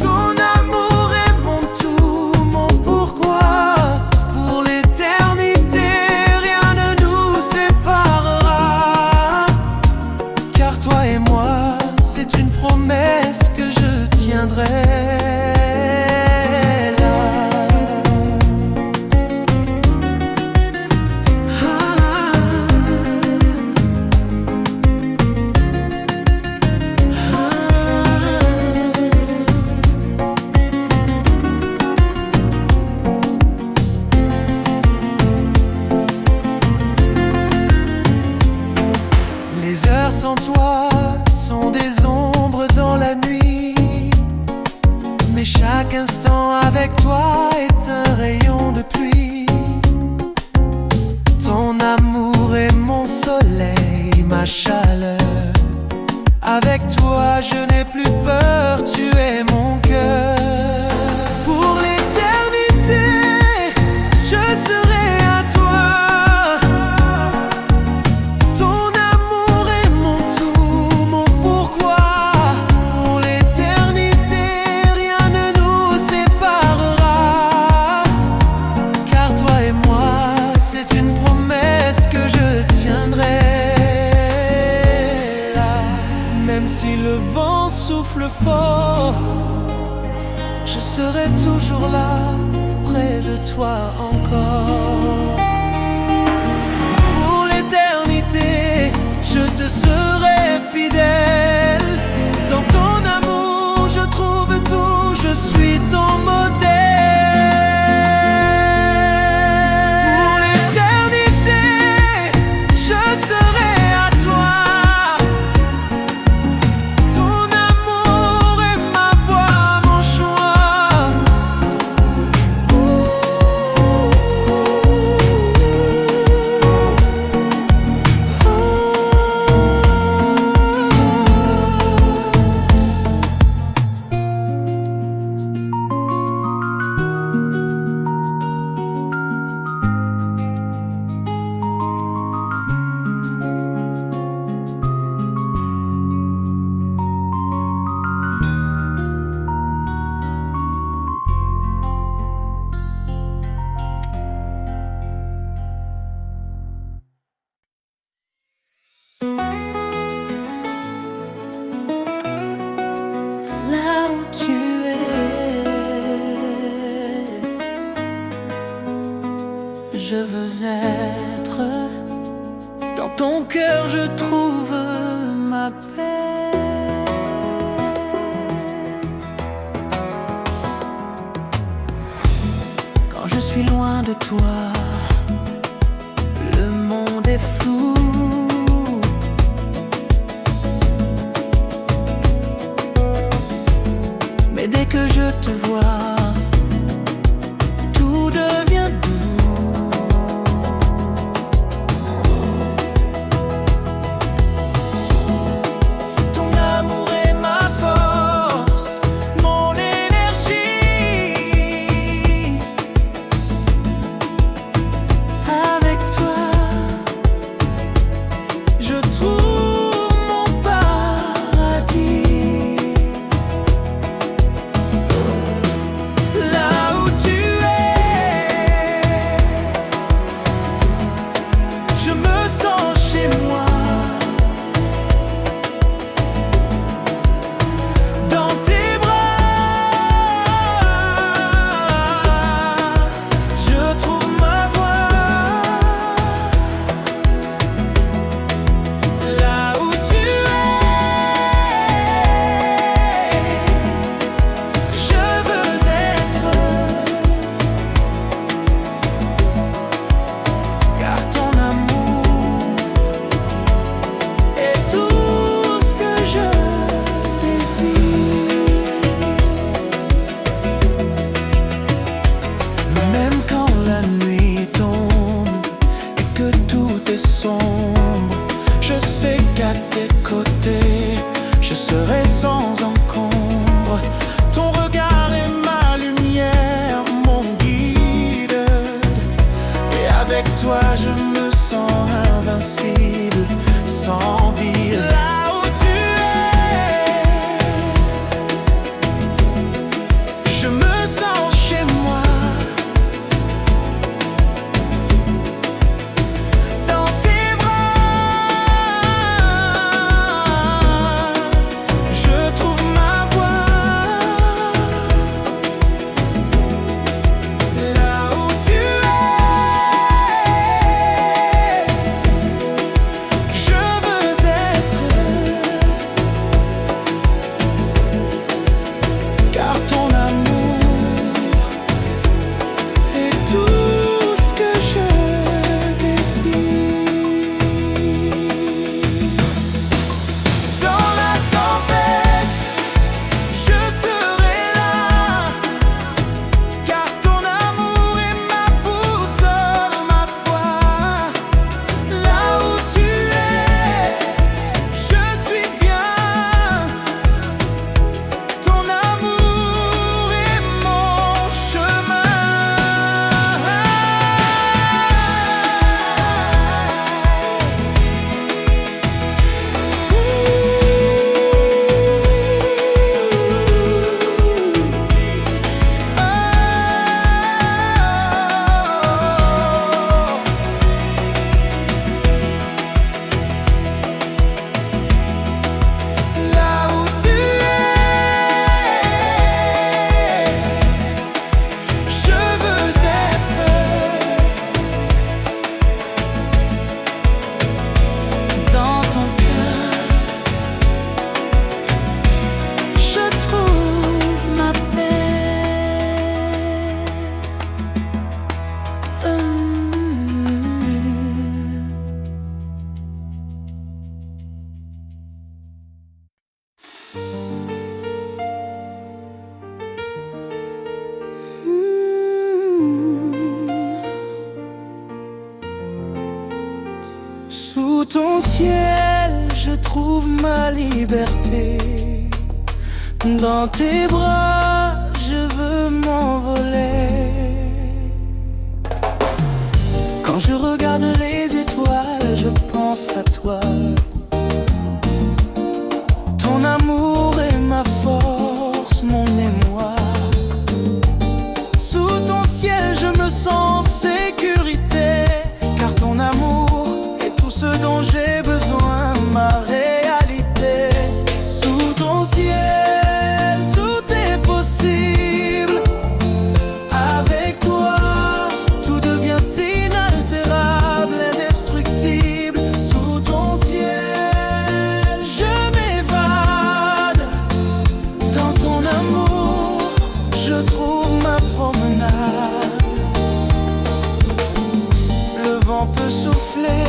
Ton amour est mon tout, mon pourquoi. Pour l'éternité, rien ne nous séparera. Car toi et moi, c'est une promesse que je tiendrai. Les heures sans toi sont des ombres dans la nuit, mais chaque instant avec toi est un rayon de pluie. Ton amour est mon soleil, ma chaleur. Avec toi je n'ai plus peur, tu es mon cœur. Pour l'éternité, je serai à toi. Ton amour est mon tout, mon pourquoi. Pour l'éternité, rien ne nous séparera. Car toi et moi, c'est une promesse que je tiendrai. Même si le vent souffle fort, je serai toujours là, près de toi encore. Pour l'éternité, je te serai fidèle. Dans ton amour, je trouve tout, je suis ton modèle. Pour l'éternité, je serai à toi. Ton amour est ma voix, mon choix. Là où tu es, je veux être. Dans ton cœur, je trouve ma paix. Quand je suis loin de toi, le monde est flou. Mais dès que je te vois, tout devient doux. Ton amour est ma force, mon énergie. Sous ton ciel, je trouve ma liberté. Dans tes bras, je veux m'envoler. Quand je regarde les étoiles, je pense à toi. Ton amour est ma force, mon émoi. Sous ton ciel, je me sens en sécurité, car ton amour est tout ce dont j'ai besoin, ma réalité. Sous ton ciel, tout est possible. Avec toi, tout devient inaltérable, indestructible. Sous ton ciel, je m'évade. Dans ton amour, je trouve ma promenade. Le vent peut souffler,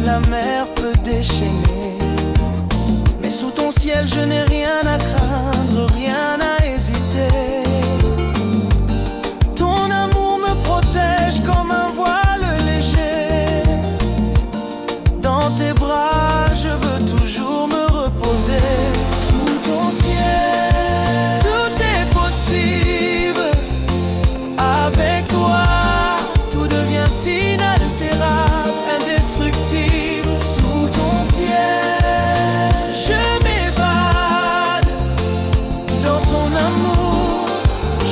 la mer peut déchaîner, mais sous ton ciel, je n'ai rien à craindre, rien à hésiter. Ton amour me protège comme un voile léger. Dans tes bras, je veux toujours me reposer. Sous ton ciel, tout est possible. Avec toi, tout devient inaltérable, indestructible. Sous ton ciel, je m'évade. Dans ton amour,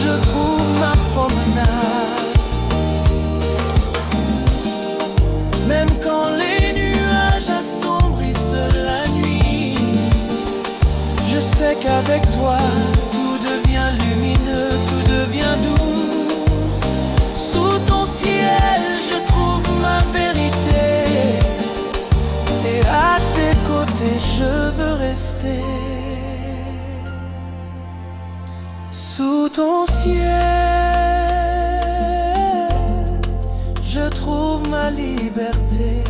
je trouve ma promenade. Même quand les nuages assombrissent la nuit, je sais qu'avec toi, tout devient lumineux, tout devient doux. Sous ton ciel, je trouve ma vérité, et à tes côtés, je veux rester. Sous ton ciel, je trouve ma liberté.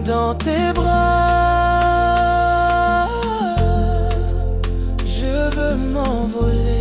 Dans tes bras, je veux m'envoler.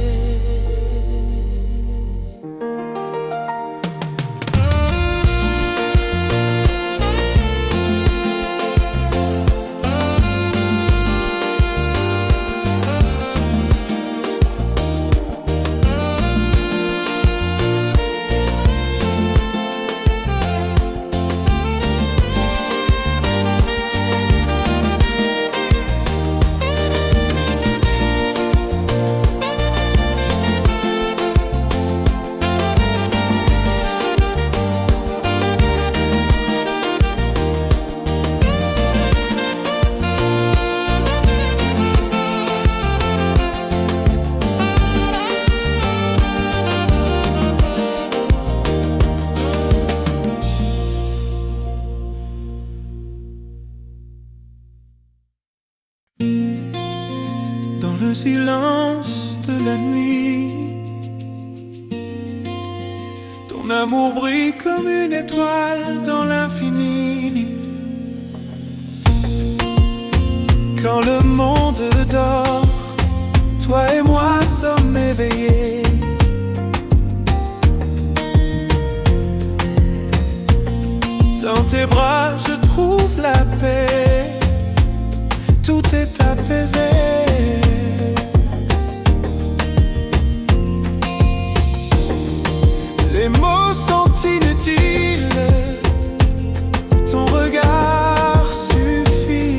Dans le silence de la nuit, ton amour brille comme une étoile dans l'infini. Quand le monde dort, toi et moi sommes éveillés. Dans tes bras, je trouve la paix. Tout est apaisé. Les mots sont inutiles, ton regard suffit.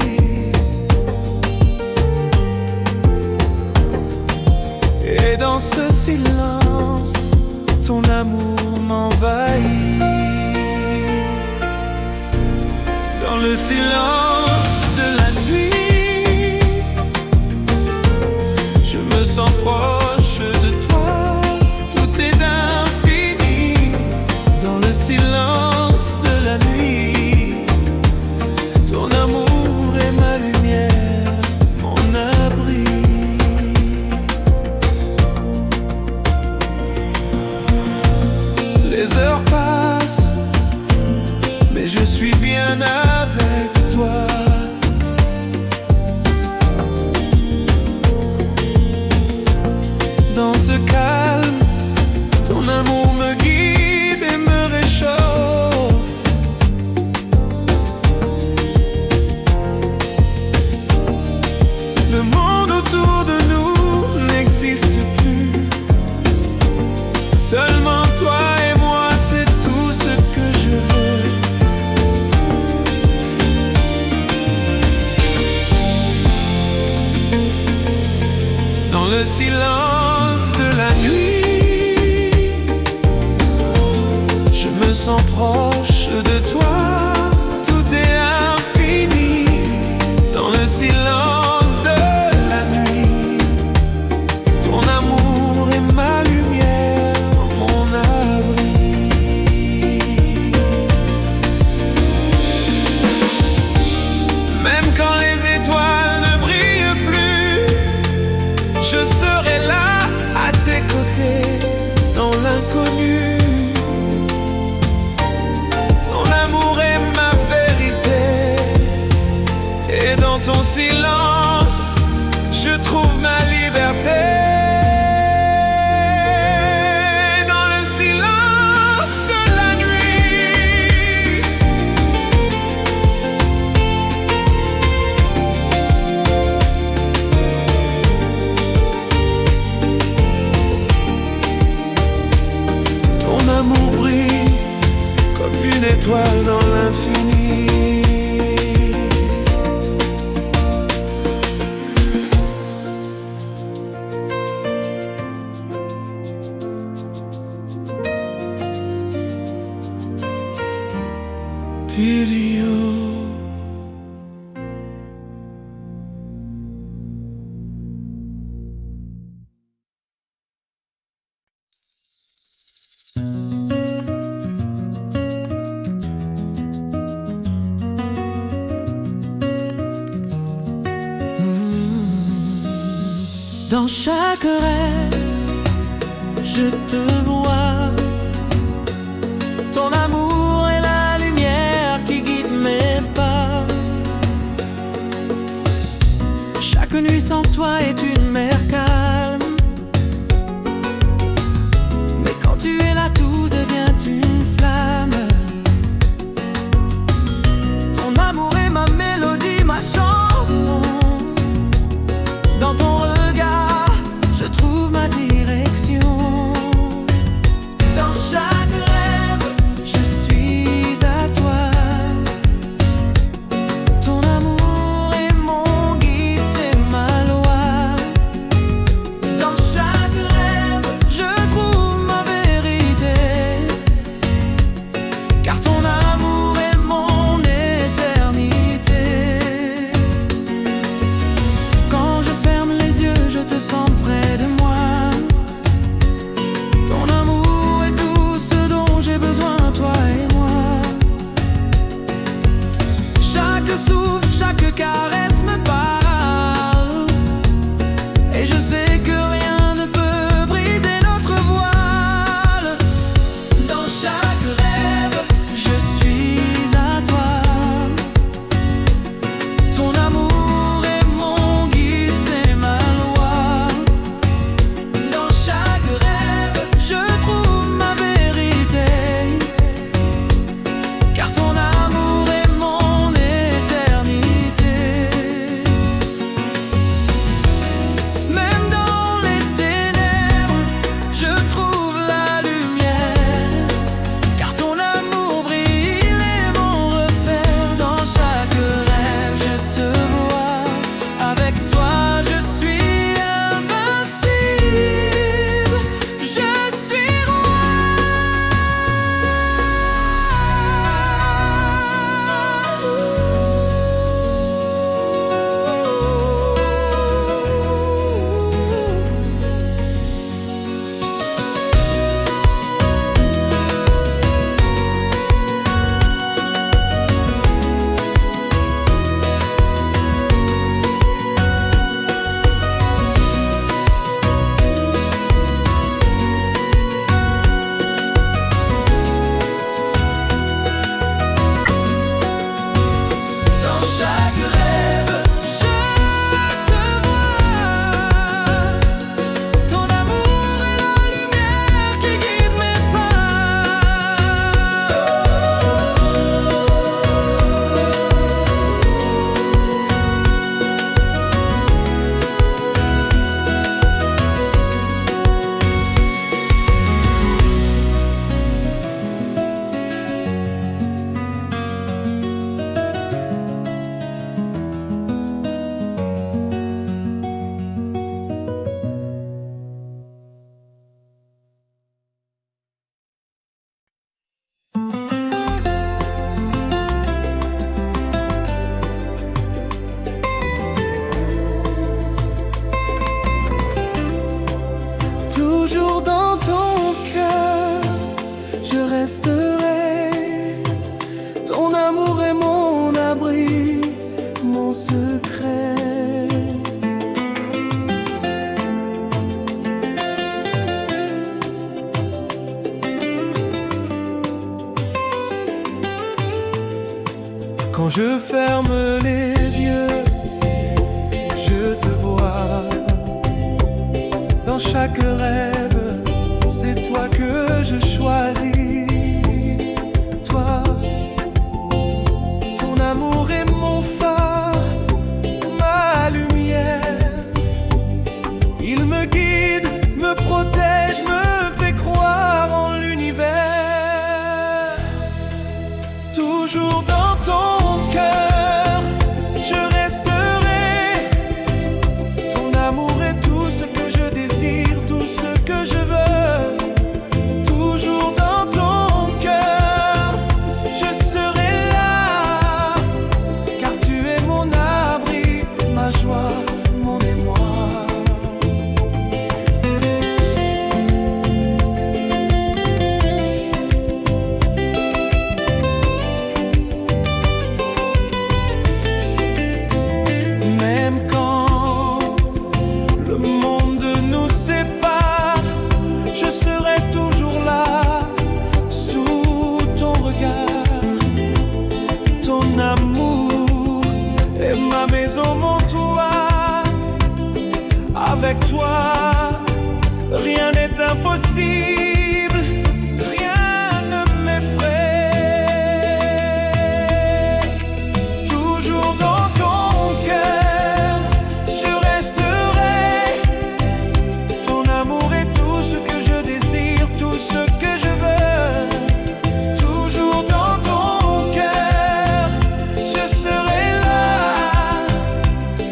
Et dans ce silence, ton amour m'envahit. Dans le silence de la nuit, je me sens proche de toi, tout est infini. Dans le silence de la nuit, ton amour est ma lumière, mon abri. Les heures passent, mais je suis bien avec toi. Dans ce calme, ton amour me guide et me réchauffe. proche de toi. Tout est infini dans le silence de la nuit. Ton amour est ma lumière, mon abri. Même quand les étoiles ne brillent plus, je serai là à tes côtés dans l'inconnu. Ton amour est ma vérité, et dans ton silence, je trouve ma liberté. Dans le silence de la nuit. Ton amour brille comme une étoile dans l'infini. Tirio. Dans chaque rêve, je te vois. Ton amour est la lumière qui guide mes pas. Chaque nuit sans toi est une mer calme. Mais quand tu es là, tout devient une flamme. Ton amour est ma mélodie, ma chanson. Dans ton regard, je trouve ma direction. Dans chaque rêve, je suis à toi. Ton amour est mon guide, c'est ma loi. Dans chaque rêve, je trouve ma vérité. Car ton amour est mon éternité. Quand je ferme les yeux, je te sens près de moi. Ton amour est tout ce dont j'ai besoin, toi et moi. Chaque souffle, chaque caresse me parle. Et je sais que rien ne peut briser notre voile. Dans chaque rêve, je suis à toi. Ton amour est mon guide, c'est ma loi. Dans chaque rêve, je trouve ma vérité. Car ton amour est mon éternité. Quand je ferme les yeux, je te vois. Dans chaque rêve, c'est toi que je choisis. Toi, ton amour est mon phare, ma lumière. Il me guide, me protège, me fait croire en l'univers. Toujours dans ton cœur, je resterai. Ton amour est tout ce que je désire, tout ce que je veux. Toujours dans ton cœur, je serai là, car tu es mon abri, ma joie, mon émoi. Même quand le monde nous sépare, je serai toujours là, sous ton regard. Ton amour est ma maison, mon toit. Avec toi, rien n'est impossible, rien ne m'effraie. Toujours dans ton cœur, je resterai. Ton amour est tout ce que je désire, tout ce que je veux. Toujours dans ton cœur, je serai là,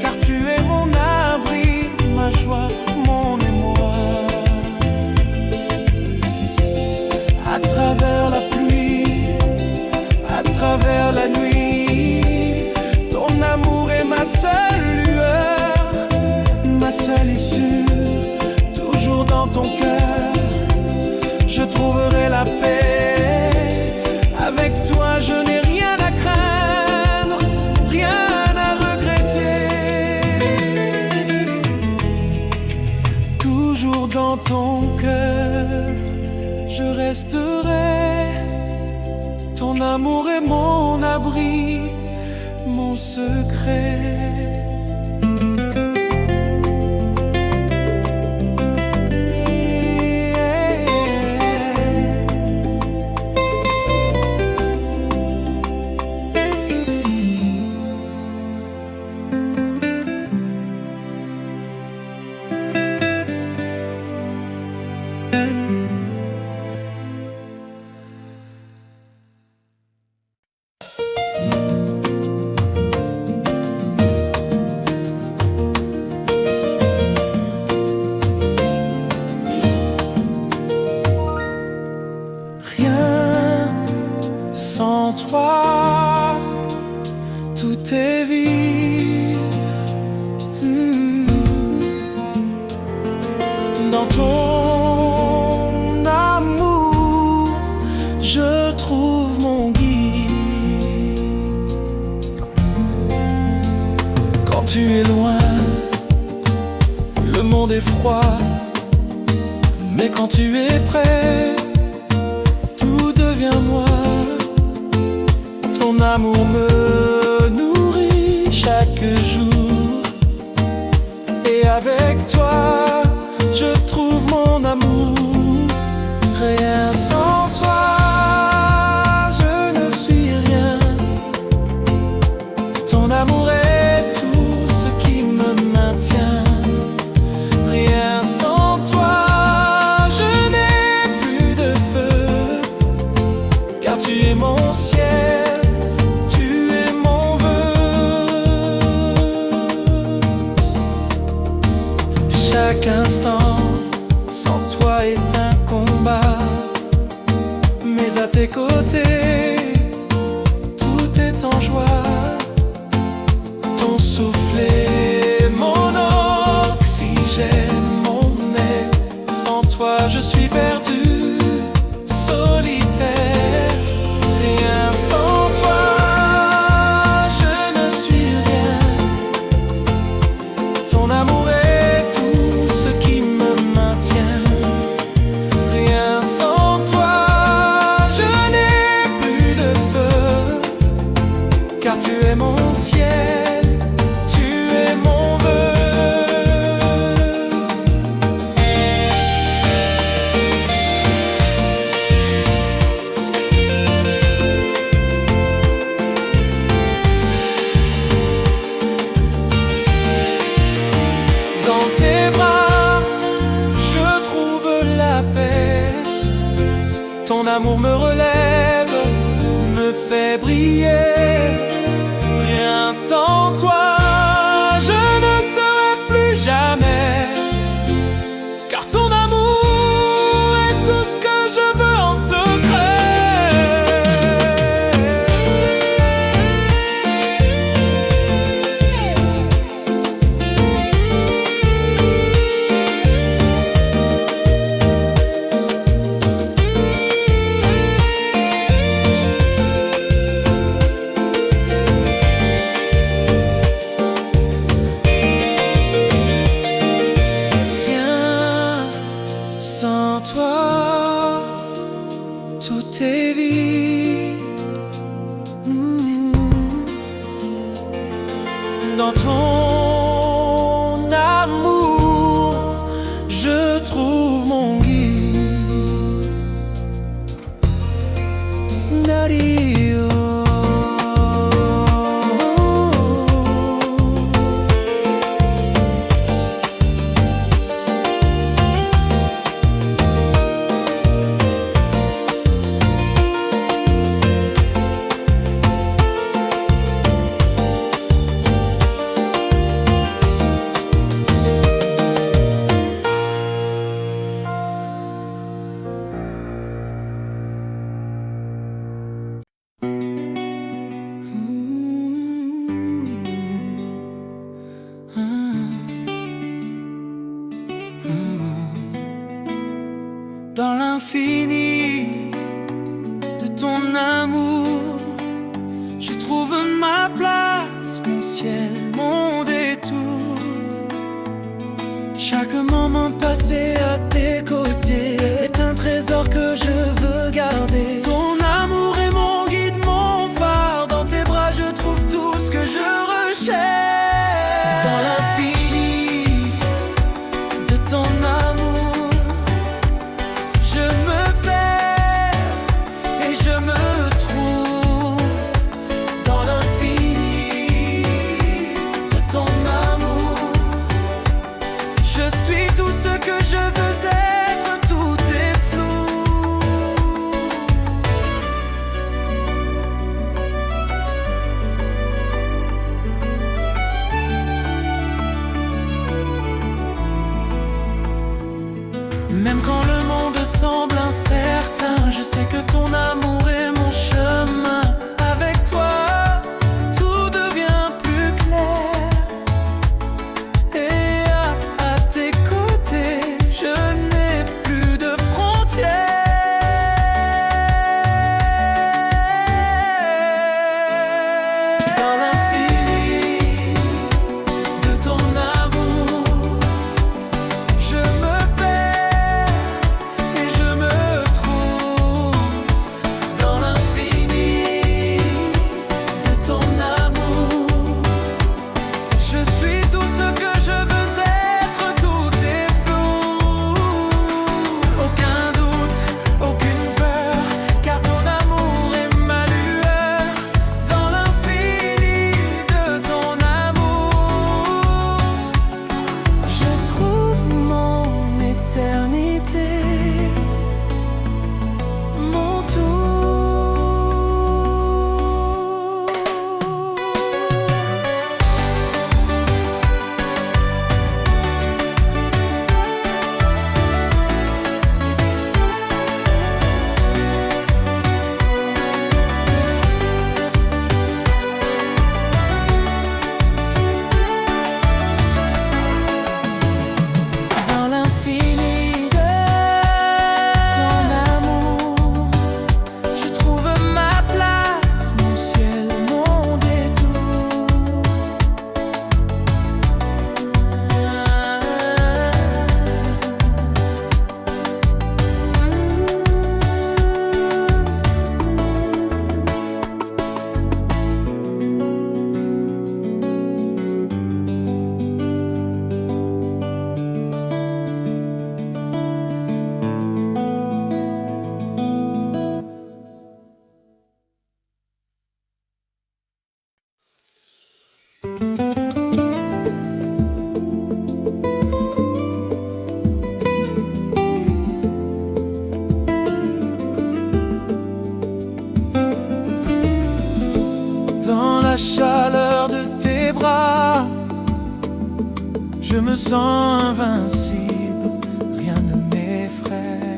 car tu es mon abri, ma joie, mon émoi. À travers la pluie, à travers la nuit, ton amour est ma seule lueur, ma seule issue. Toujours dans ton cœur, je trouverai la paix. Avec toi, je n'ai rien à craindre, rien à regretter. Toujours dans ton cœur, je resterai. Ton amour est mon abri, mon secret. Rien sans toi, tout est vide. Dans ton amour, je trouve mon guide. Quand tu es loin, le monde est froid. Mais quand tu es près, tout devient moi. Ton amour me nourrit chaque jour. Et avec toi, je trouve mon amour. Rien sans toi, je ne suis rien. Ton amour est tout ce qui me maintient. Rien sans toi, je n'ai plus de feu, car tu es mon ciel, tu es mon vœu. Chaque instant sans toi est un combat, mais à tes côtés, tout est en joie. Ton souffle est mon oxygène, mon air. Sans toi, je suis perdu, solitaire. Rien sans toi, je ne suis rien. Ton amour est tout ce qui me maintient. Rien sans toi, je n'ai fais briller. Rien sans toi, je ne serai plus jamais. Car ton amour est tout ce que je veux en secret. Sans toi, tout est vide. Dans ton amour, je trouve mon guide. Daddy-o. Dans l'infini de ton amour, je trouve ma place, mon ciel, mon détour. Chaque moment passé à tes côtés est un trésor que je veux garder. Ton amour est mon guide, mon phare. Dans tes bras je trouve tout ce que je recherche. Dans l'infini de ton amour, je me perds et je me trouve. Dans l'infini de ton amour, je suis tout ce que je veux être, tout est flou. bras, je me sens invincible, rien ne m'effraie.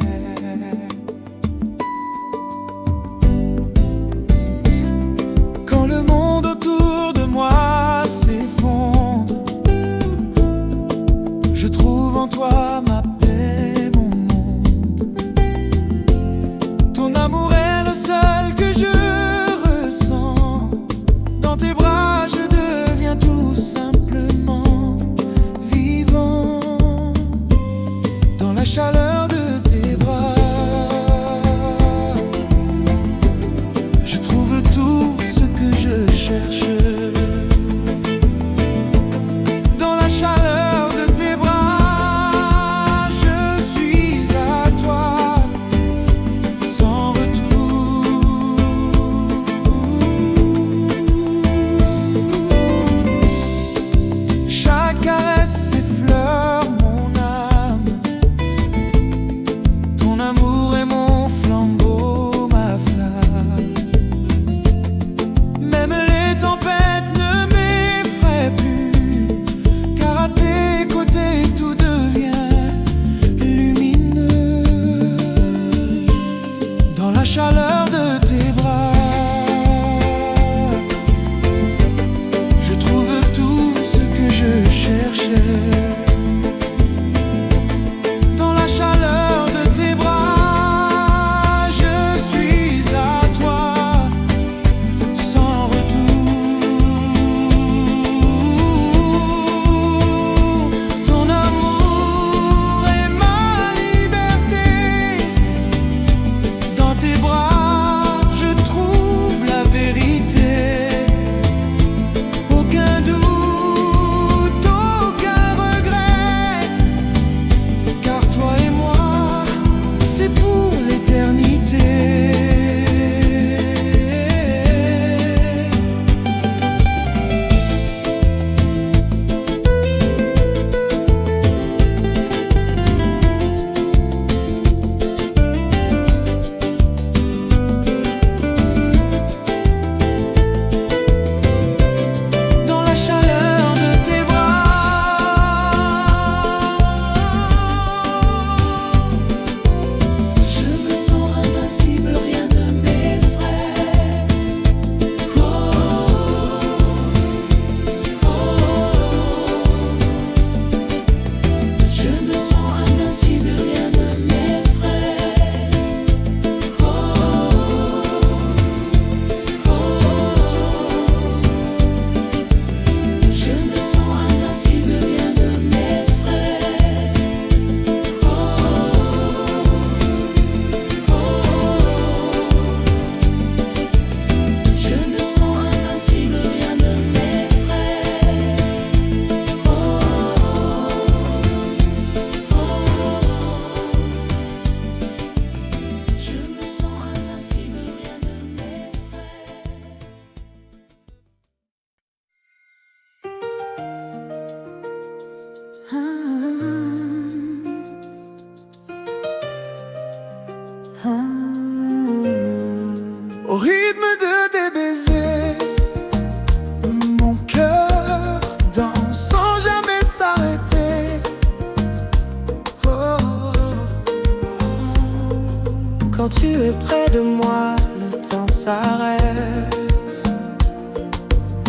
Quand le monde autour de moi s'effondre, je trouve en toi ma paix, mon monde. Ton amour est le seul que je ressens. Dans tes bras je deviens tout simplement vivant. Dans la chaleur de tes bras, je trouve tout ce que je cherche. Dans la chaleur de tes bras, je suis à toi, sans retour. Chaque caresse effleure mon âme. Ton amour est mon flambeau, ma flamme. Même les tempêtes ne m'effraient plus, car à tes côtés tout devient lumineux. Dans la chaleur de tes bras, je trouve tout ce que je cherchais. Dans la chaleur de tes bras, je suis à toi, sans retour. Ton amour est ma liberté. Dans tes bras, je trouve la vérité. Aucun doute, aucun regret, car toi et moi, c'est pour l'éternité. Dans la chaleur de tes bras, je me sens invincible, rien ne m'effraie. Oh, oh, je me sens invincible, rien ne m'effraie. Oh, je me sens invincible, rien ne m'effraie. Je me sens invincible, rien ne m'effraie. Je me sens invincible, rien ne m'effraie. Au rythme de tes baisers, mon cœur danse sans jamais s'arrêter. Oh. Quand tu es près de moi, le temps s'arrête.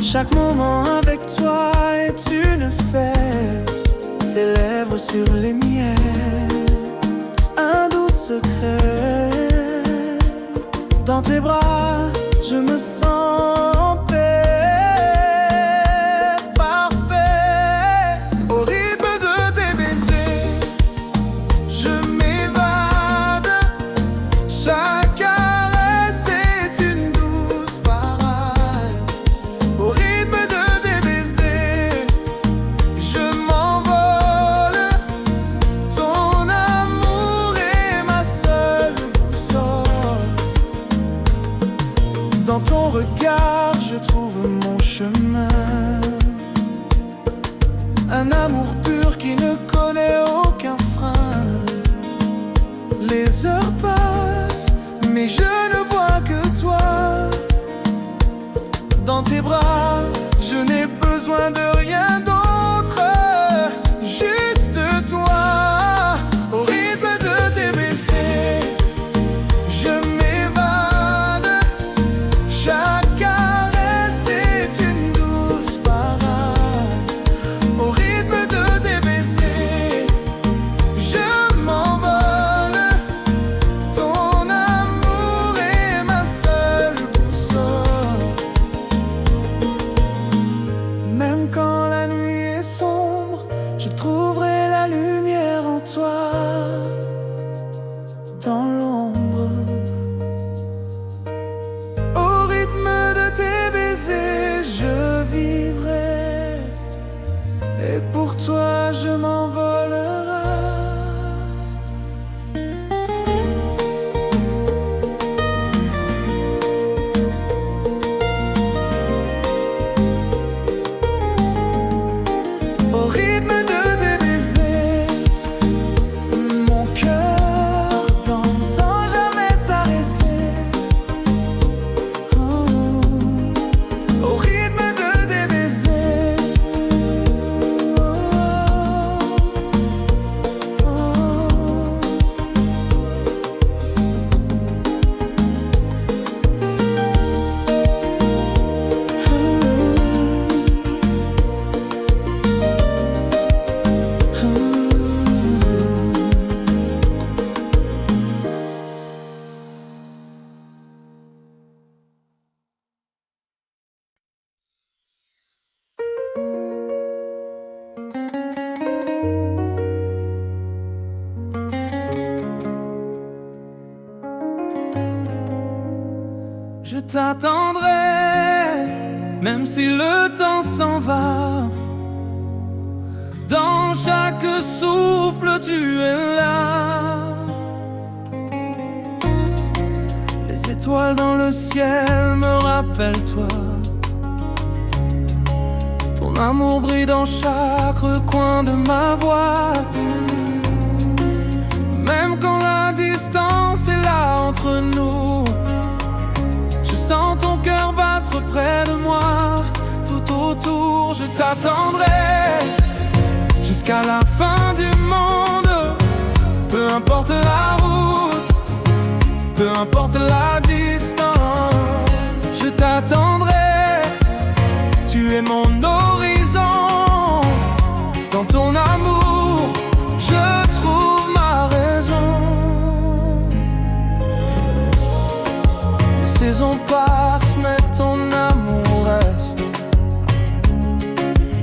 Chaque moment avec toi est une fête. Tes lèvres sur les miennes, un doux secret. Dans tes bras, je me sens en paix, parfait. Au rythme de tes baisers, je m'évade. Chaque caresse est une douce parade. Au rythme de tes baisers, je m'envole. Ton amour est ma seule boussole. Dans ton regard, je trouve mon chemin. Un amour pur qui ne connaît aucun frein. Les heures passent, mais je ne vois que toi. Dans tes bras, je n'ai besoin t'attendrai, même si le temps s'en va. Dans chaque souffle, tu es là. Les étoiles dans le ciel me rappellent toi. Ton amour brille dans chaque recoin de ma voix. Même quand la distance est là entre nous, je sens ton cœur battre près de moi. Tout autour, je t'attendrai jusqu'à la fin du monde. Peu importe la route, peu importe la distance, je t'attendrai. Tu es mon horizon. Dans ton amour, je trouve ma raison. Les saisons passent, mais ton amour reste.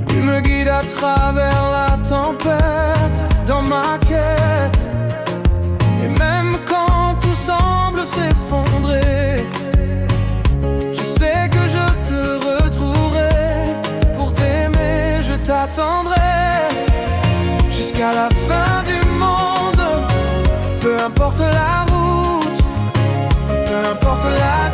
Il me guide à travers la tempête, dans ma quête. Et même quand tout semble s'effondrer, je sais que je te retrouverai. Pour t'aimer, je t'attendrai jusqu'à la fin du monde. Peu importe la route, peu importe la